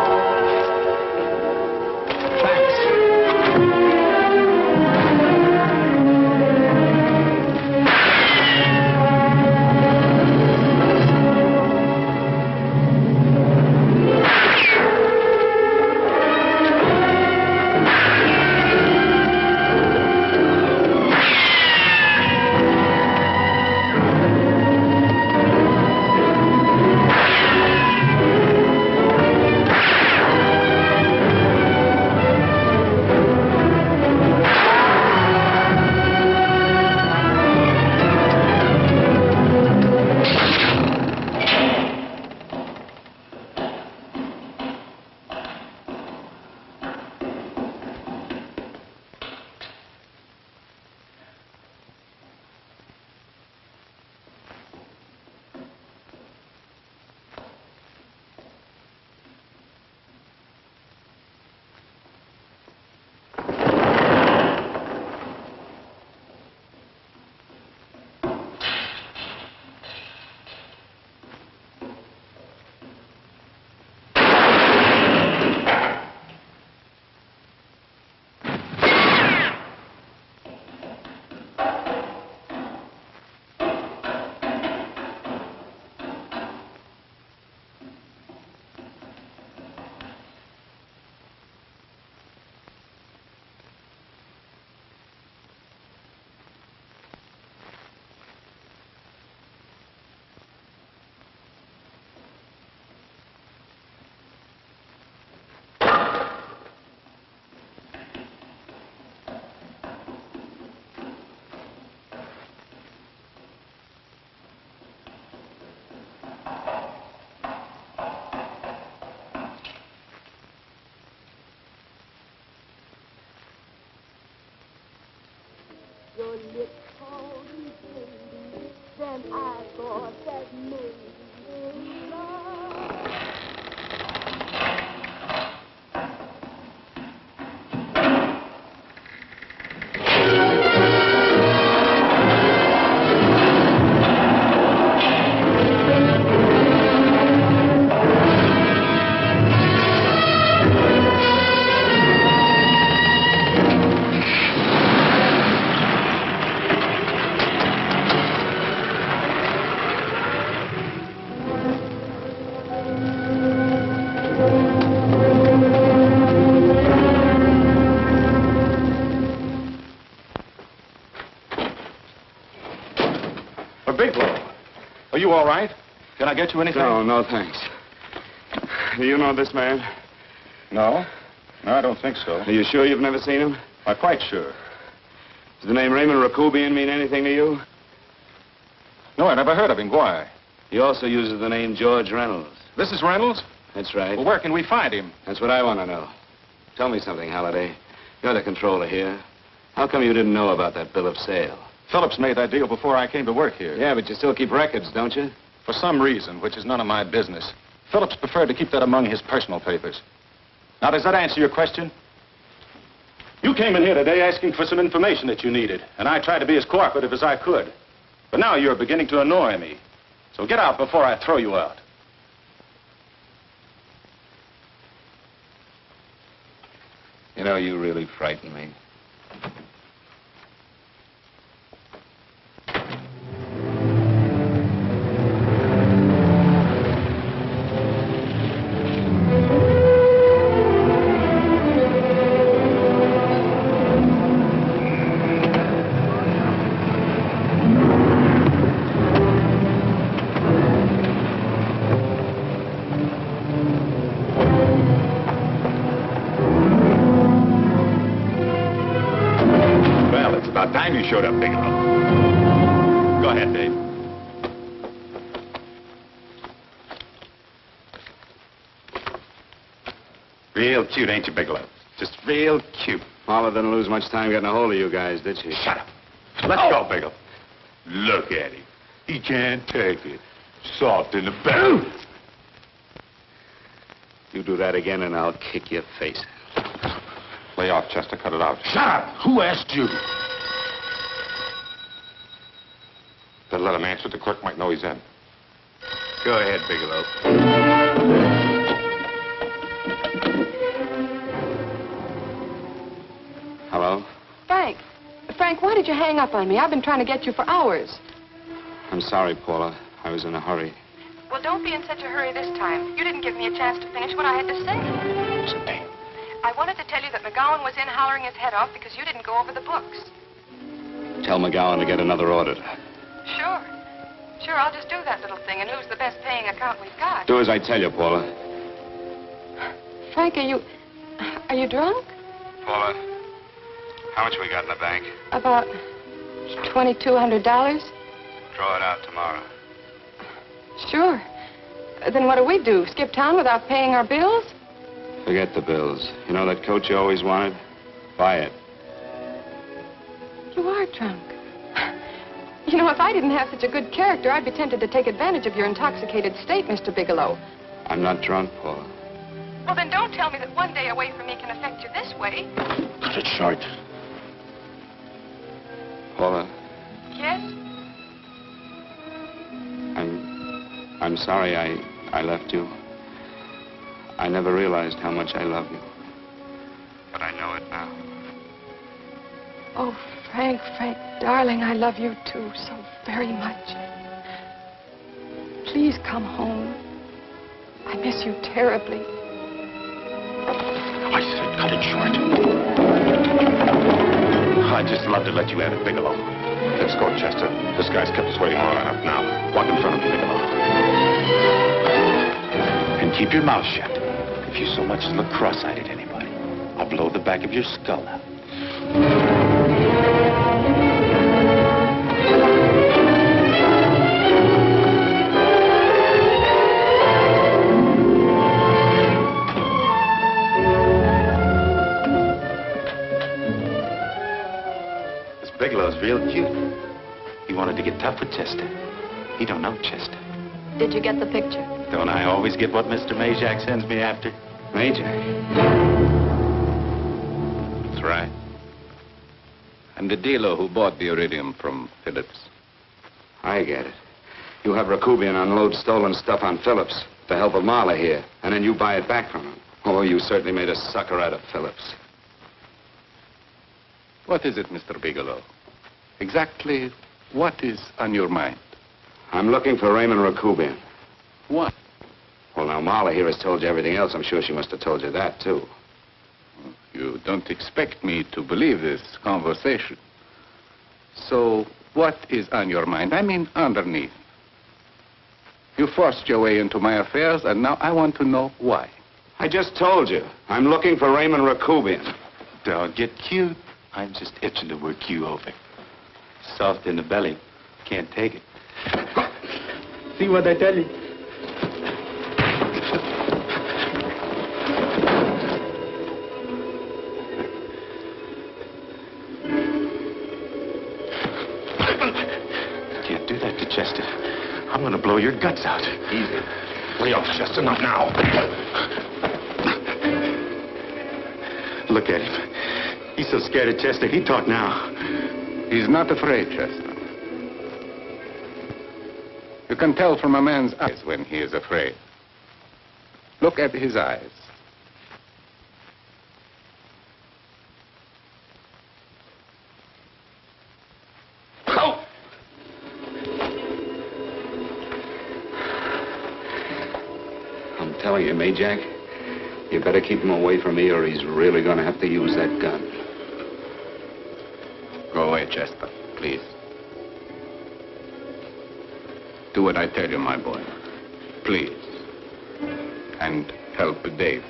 Your lips called me baby, then I thought that maybe love. Are you all right? Can I get you anything? No, thanks. Do you know this man? No. No, I don't think so. Are you sure you've never seen him? I'm quite sure. Does the name Raymond Rakubian mean anything to you? No, I never heard of him. Why? He also uses the name George Reynolds. This is Reynolds? That's right. Well, where can we find him? That's what I want to know. Tell me something, Halliday. You're the controller here. How come you didn't know about that bill of sale? Phillips made that deal before I came to work here. Yeah, but you still keep records, don't you? For some reason, which is none of my business, Phillips preferred to keep that among his personal papers. Now, does that answer your question? You came in here today asking for some information that you needed, and I tried to be as cooperative as I could. But now you're beginning to annoy me. So get out before I throw you out. You know, you really frighten me. showed up, Bigelow. Go ahead, Dave. Real cute, ain't you, Bigelow? Just real cute. Marla didn't lose much time getting a hold of you guys, did she? Shut up. Let's go, Bigelow. Look at him. He can't take it. Soft in the back. You do that again and I'll kick your face. Lay off, Chester. Cut it out. Shut up! Who asked you? Better let him answer. The clerk might know he's in. Go ahead, Bigelow. Hello? Frank. Frank, why did you hang up on me? I've been trying to get you for hours. I'm sorry, Paula. I was in a hurry. Well, don't be in such a hurry this time. You didn't give me a chance to finish what I had to say. I wanted to tell you that McGowan was in hollering his head off because you didn't go over the books. Tell McGowan to get another auditor. Sure. Sure, I'll just do that little thing and lose the best paying account we've got. Do as I tell you, Paula. Frank, are you drunk? Paula, how much we got in the bank? About $2,200. Draw it out tomorrow. Sure. Then what do? Skip town without paying our bills? Forget the bills. You know that coat you always wanted? Buy it. You are drunk. You know, if I didn't have such a good character, I'd be tempted to take advantage of your intoxicated state, Mr. Bigelow. I'm not drunk, Paula. Well, then don't tell me that one day away from me can affect you this way. Cut it short. Paula, Yes? I'm sorry I left you. I never realized how much I love you. But I know it now. Oh, Frank, darling, I love you too so very much. Please come home. I miss you terribly. I said cut it short. I'd just love to let you have it, Bigelow. Let's go, Chester. This guy's kept us waiting long enough now. Walk in front of me, Bigelow. And keep your mouth shut. If you so much as look cross-eyed at anybody, I'll blow the back of your skull out. This Bigelow's real cute. He wanted to get tough with Chester. He don't know Chester. Did you get the picture? Don't I always get what Mr. Majak sends me after? Majak? That's right. I'm the dealer who bought the iridium from Phillips. I get it. You have Rakubian unload stolen stuff on Phillips with the help of Marla here, and then you buy it back from him. Oh, you certainly made a sucker out of Phillips. What is it, Mr. Bigelow? Exactly what is on your mind? I'm looking for Raymond Rakubian. What? Well, now, Marla here has told you everything else. I'm sure she must have told you that, too. You don't expect me to believe this conversation. So, what is on your mind? I mean, underneath. You forced your way into my affairs, and now I want to know why. I just told you. I'm looking for Raymond Rakubian. Don't get cute. I'm just itching to work you over. Soft in the belly. Can't take it. See what I tell you? Can't do that to Chester. I'm gonna blow your guts out. Easy. Lay off, Chester. Not now. Look at him. He's so scared of Chester, he talk now. He's not afraid, Chester. You can tell from a man's eyes when he is afraid. Look at his eyes. Oh! I'm telling you, Majak, you better keep him away from me or he's really going to have to use that gun. Go away, Chester, please. Do what I tell you, my boy. Please. And help Dave.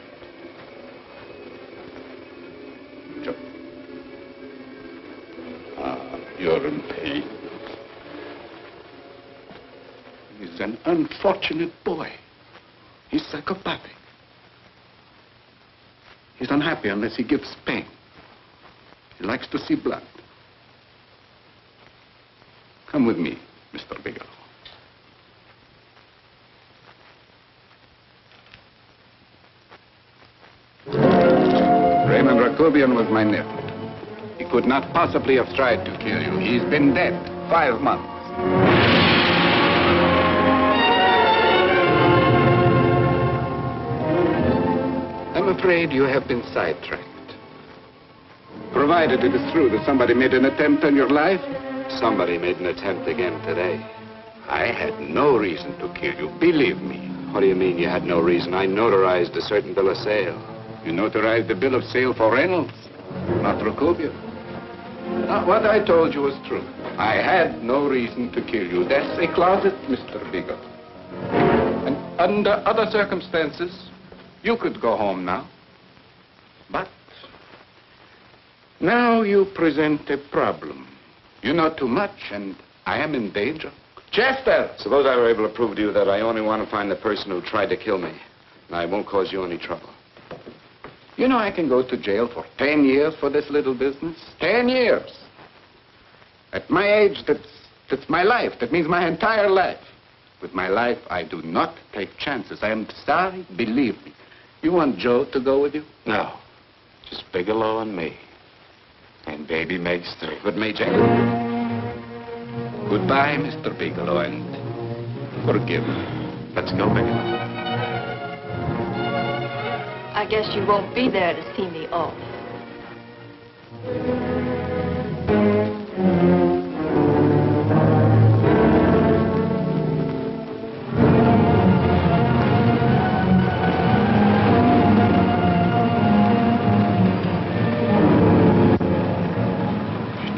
Your He's an unfortunate boy. He's psychopathic. He's unhappy unless he gives pain. He likes to see blood. Come with me, Mr. Bigelow. Raymond Rakubian was my nephew. He could not possibly have tried to kill you. He's been dead 5 months. I'm afraid you have been sidetracked. Provided it is true that somebody made an attempt on your life. Somebody made an attempt again today. I had no reason to kill you, believe me. What do you mean you had no reason? I notarized a certain bill of sale. You notarized the bill of sale for Reynolds, not Rakubian. Now, what I told you was true. I had no reason to kill you. That's a closet, Mr. Bigelow. And under other circumstances, you could go home now. But now you present a problem. You know too much, and I am in danger. Chester! Suppose I were able to prove to you that I only want to find the person who tried to kill me, and I won't cause you any trouble. You know I can go to jail for 10 years for this little business. 10 years. At my age, that's my life. That means my entire life. With my life, I do not take chances. I am sorry, believe me. You want Joe to go with you? No. Just Bigelow and me. And baby makes 3. But Major, goodbye, Mr. Bigelow, and forgive me. Let's go, Bigelow. I guess you won't be there to see me off.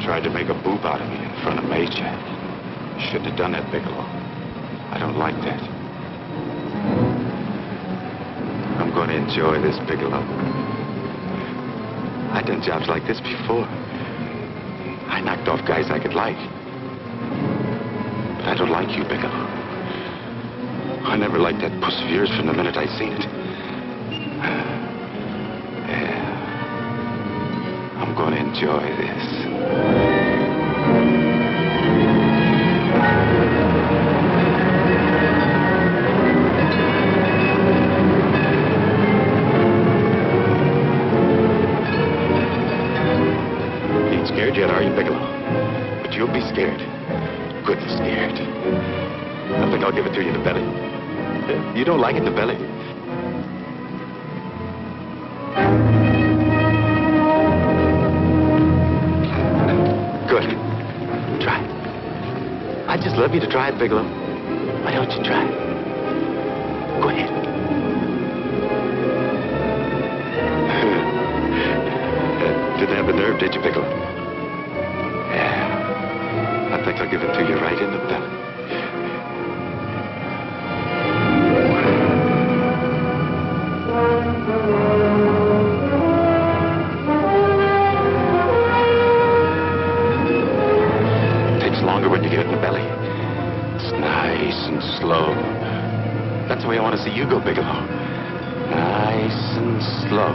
Tried to make a boob out of me in front of Major. Shouldn't have done that, Bigelow. I don't like that. I'm going to enjoy this, Bigelow. I've done jobs like this before. I knocked off guys I could like. But I don't like you, Bigelow. I never liked that puss of yours from the minute I seen it. Yeah. I'm going to enjoy this. Ain't scared yet, are you, Bigelow? But you'll be scared. Good scared. I think I'll give it to you in the belly. You don't like it in the belly? Good. Try it. I'd just love you to try it, Bigelow. Why don't you try it? Go ahead. Didn't have the nerve, did you, Bigelow? Yeah. I think I'll give it to you right in the belly. Longer when you get it in the belly. It's nice and slow. That's the way I want to see you go, Bigelow. Nice and slow.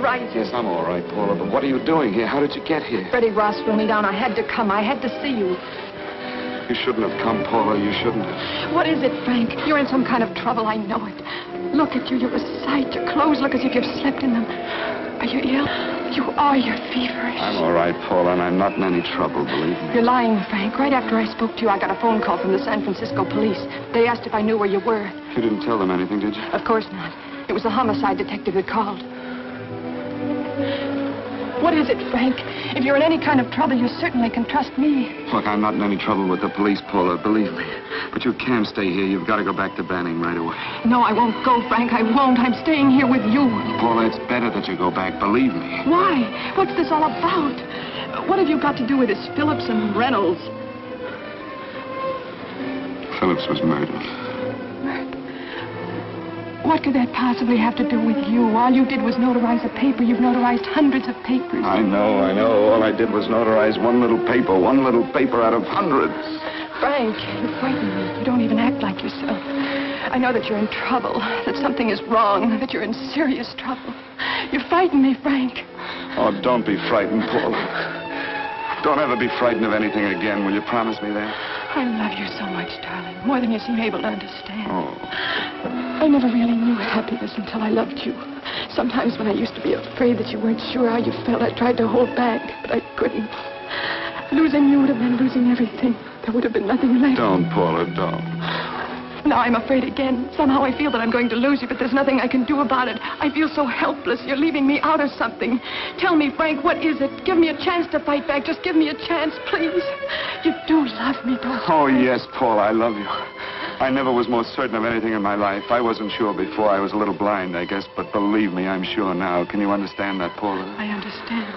right. Yes, I'm all right, Paula, but what are you doing here? How did you get here? Freddie Ross threw me down. I had to come. I had to see you. You shouldn't have come, Paula. You shouldn't have. What is it, Frank? You're in some kind of trouble. I know it. Look at you. You're a sight. Your clothes look as if you've slept in them. Are you ill? You are. You're feverish. I'm all right, Paula, and I'm not in any trouble, believe me. You're lying, Frank. Right after I spoke to you, I got a phone call from the San Francisco police. They asked if I knew where you were. You didn't tell them anything, did you? Of course not. It was the homicide detective that called. What is it, Frank? If you're in any kind of trouble, you certainly can trust me. Look, I'm not in any trouble with the police, Paula, believe me. But you can't stay here. You've got to go back to Banning right away. No, I won't go, Frank. I won't. I'm staying here with you. Paula, it's better that you go back, believe me. Why? What's this all about? What have you got to do with this Phillips and Reynolds? Phillips was murdered. What could that possibly have to do with you? All you did was notarize a paper. You've notarized hundreds of papers. I know. All I did was notarize one little paper out of hundreds. Frank, you frighten me. You don't even act like yourself. I know that you're in trouble, that something is wrong, that you're in serious trouble. You frighten me, Frank. Oh, don't be frightened, Paula. Don't ever be frightened of anything again. Will you promise me that? I love you so much, darling. More than you seem able to understand. Oh. I never really knew happiness until I loved you. Sometimes when I used to be afraid that you weren't sure how you felt, I tried to hold back, but I couldn't. Losing you would have been losing everything. There would have been nothing left. Don't, Paula, don't. Now I'm afraid again. Somehow I feel that I'm going to lose you, but there's nothing I can do about it. I feel so helpless. You're leaving me out of something. Tell me, Frank, what is it? Give me a chance to fight back. Just give me a chance, please. You do love me, don't you? Oh, yes, Paula, I love you. I never was more certain of anything in my life. I wasn't sure before. I was a little blind, I guess, but believe me, I'm sure now. Can you understand that, Paula? I understand.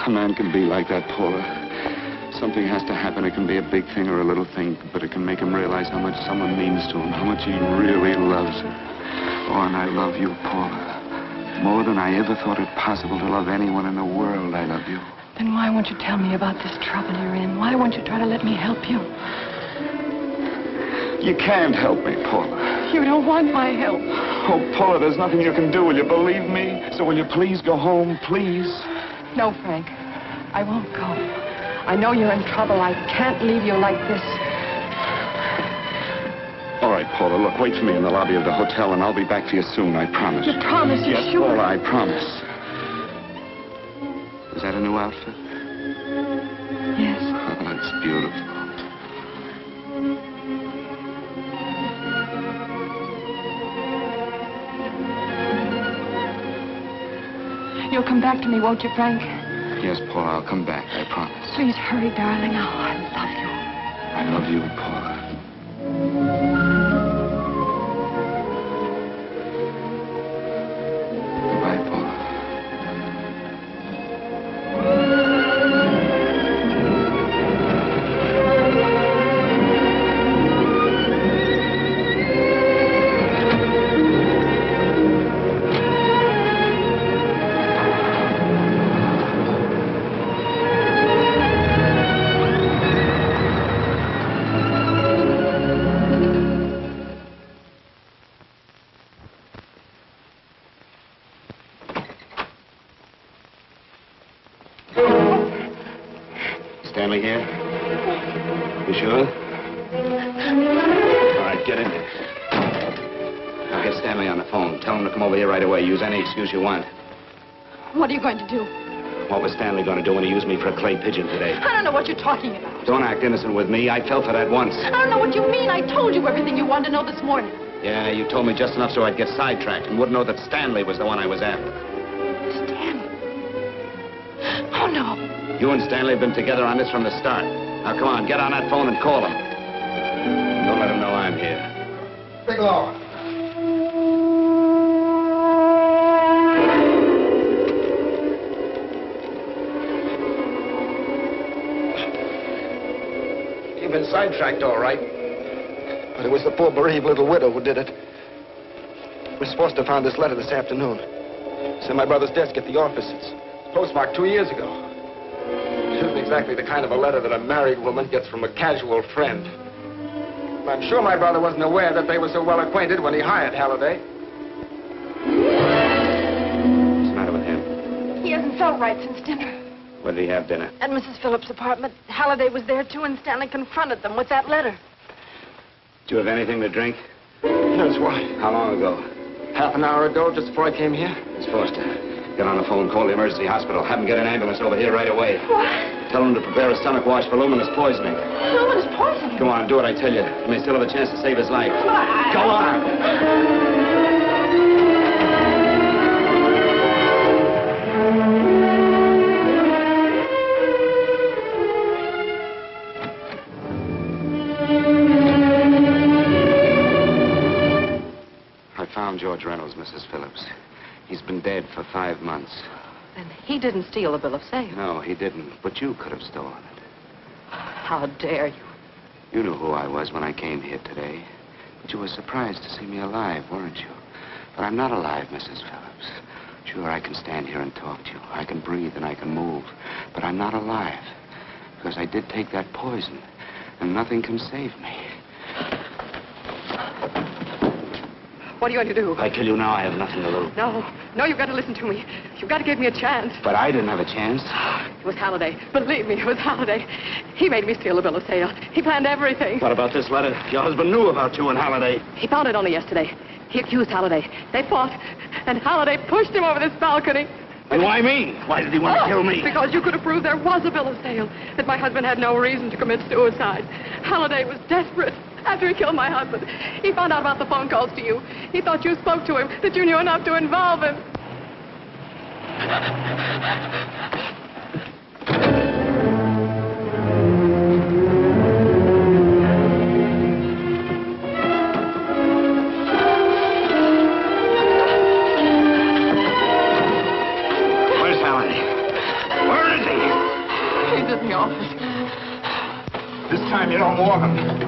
A man can be like that, Paula. Something has to happen. It can be a big thing or a little thing, but it can make him realize how much someone means to him, how much he really loves her. Oh, and I love you, Paula. More than I ever thought it possible to love anyone in the world, I love you. Then why won't you tell me about this trouble you're in? Why won't you try to let me help you? You can't help me, Paula. You don't want my help. Oh, Paula, there's nothing you can do. Will you believe me? So will you please go home, please? No, Frank. I won't go. I know you're in trouble. I can't leave you like this. All right, Paula, look, wait for me in the lobby of the hotel, and I'll be back for you soon, I promise. You promise? You're yes, sure? Paula, I promise. Is that a new outfit? Yes. Oh, that's beautiful. You'll come back to me, won't you, Frank? Yes, Paula, I'll come back, I promise. Please hurry, darling. Oh, I love you. I love you, Paula. Goodbye, Paula. Stanley here? You sure? All right, get in there. Now get Stanley on the phone. Tell him to come over here right away. Use any excuse you want. What are you going to do? What was Stanley going to do when he used me for a clay pigeon today? I don't know what you're talking about. Don't act innocent with me. I fell for that once. I don't know what you mean. I told you everything you wanted to know this morning. Yeah, you told me just enough so I'd get sidetracked and wouldn't know that Stanley was the one I was after. Stanley? Oh, no. You and Stanley have been together on this from the start. Now, come on, get on that phone and call him. Don't let him know I'm here. Bigelow. You've been sidetracked, all right. But it was the poor bereaved little widow who did it. Miss Foster found this letter this afternoon. It's in my brother's desk at the office. It's postmarked 2 years ago. It isn't exactly the kind of a letter that a married woman gets from a casual friend. I'm sure my brother wasn't aware that they were so well acquainted when he hired Halliday. What's the matter with him? right since dinner. Where did he have dinner? At Mrs. Phillips' apartment. Halliday was there, too, and Stanley confronted them with that letter. Did you have anything to drink? Yes, why? How long ago? Half an hour ago, just before I came here. Miss Foster, get on the phone, call the emergency hospital. Have them get an ambulance over here right away. What? Tell them to prepare a stomach wash for luminous poisoning. Luminous poisoning? Go on, do what I tell you. You may still have a chance to save his life. Go on! I found George Reynolds, Mrs. Phillips. He's been dead for 5 months. Then he didn't steal the bill of sale. No, he didn't. But you could have stolen it. How dare you? You knew who I was when I came here today. But you were surprised to see me alive, weren't you? But I'm not alive, Mrs. Phillips. Sure, I can stand here and talk to you. I can breathe and I can move. But I'm not alive. Because I did take that poison. And nothing can save me. What are you going to do? If I kill you now, I have nothing to lose. No, you've got to listen to me. You've got to give me a chance. But I didn't have a chance. It was Halliday. Believe me, it was Halliday. He made me steal the bill of sale. He planned everything. What about this letter? Your husband knew about you and Halliday. He found it only yesterday. He accused Halliday. They fought, and Halliday pushed him over this balcony. And why me? Why did he want to kill me? Because you could have proved there was a bill of sale, that my husband had no reason to commit suicide. Halliday was desperate. After he killed my husband, he found out about the phone calls to you. He thought you spoke to him, that you knew enough to involve him. Where's Halliday? Where is he? He's in the office. This time you don't walk him.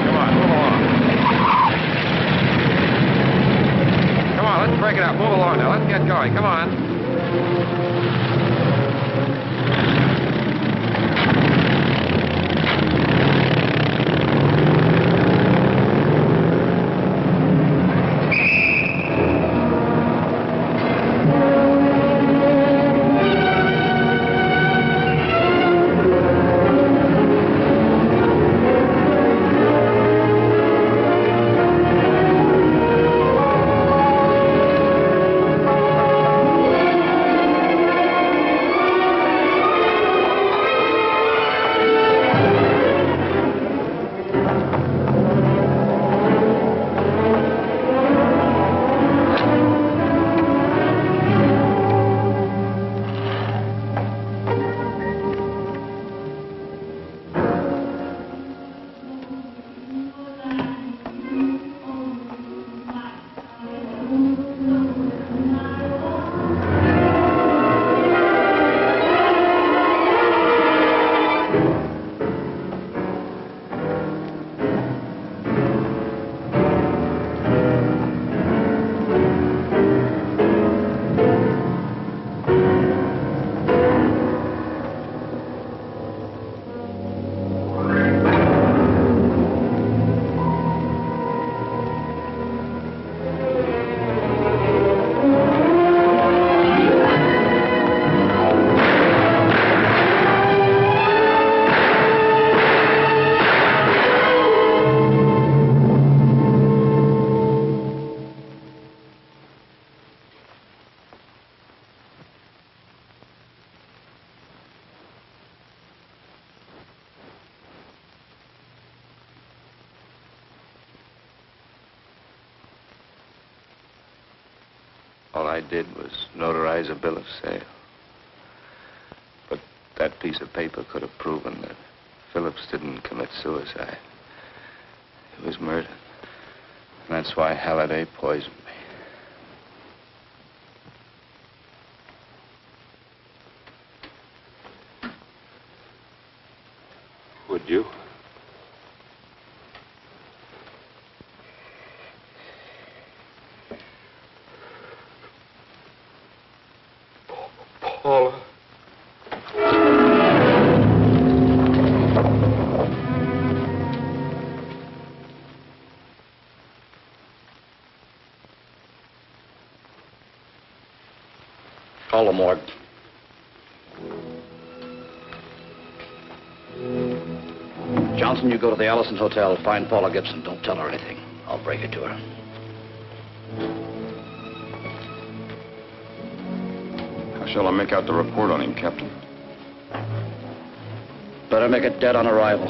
Come on, move along. Come on, let's break it up. Move along now. Let's get going. Come on. All I did was notarize a bill of sale. But that piece of paper could have proven that Phillips didn't commit suicide. He was murdered. And that's why Halliday poisoned me. Would you? Paula. Call the morgue. Johnson, you go to the Allison Hotel, find Paula Gibson. Don't tell her anything. I'll break it to her. How shall I make out the report on him, Captain? Better make it dead on arrival.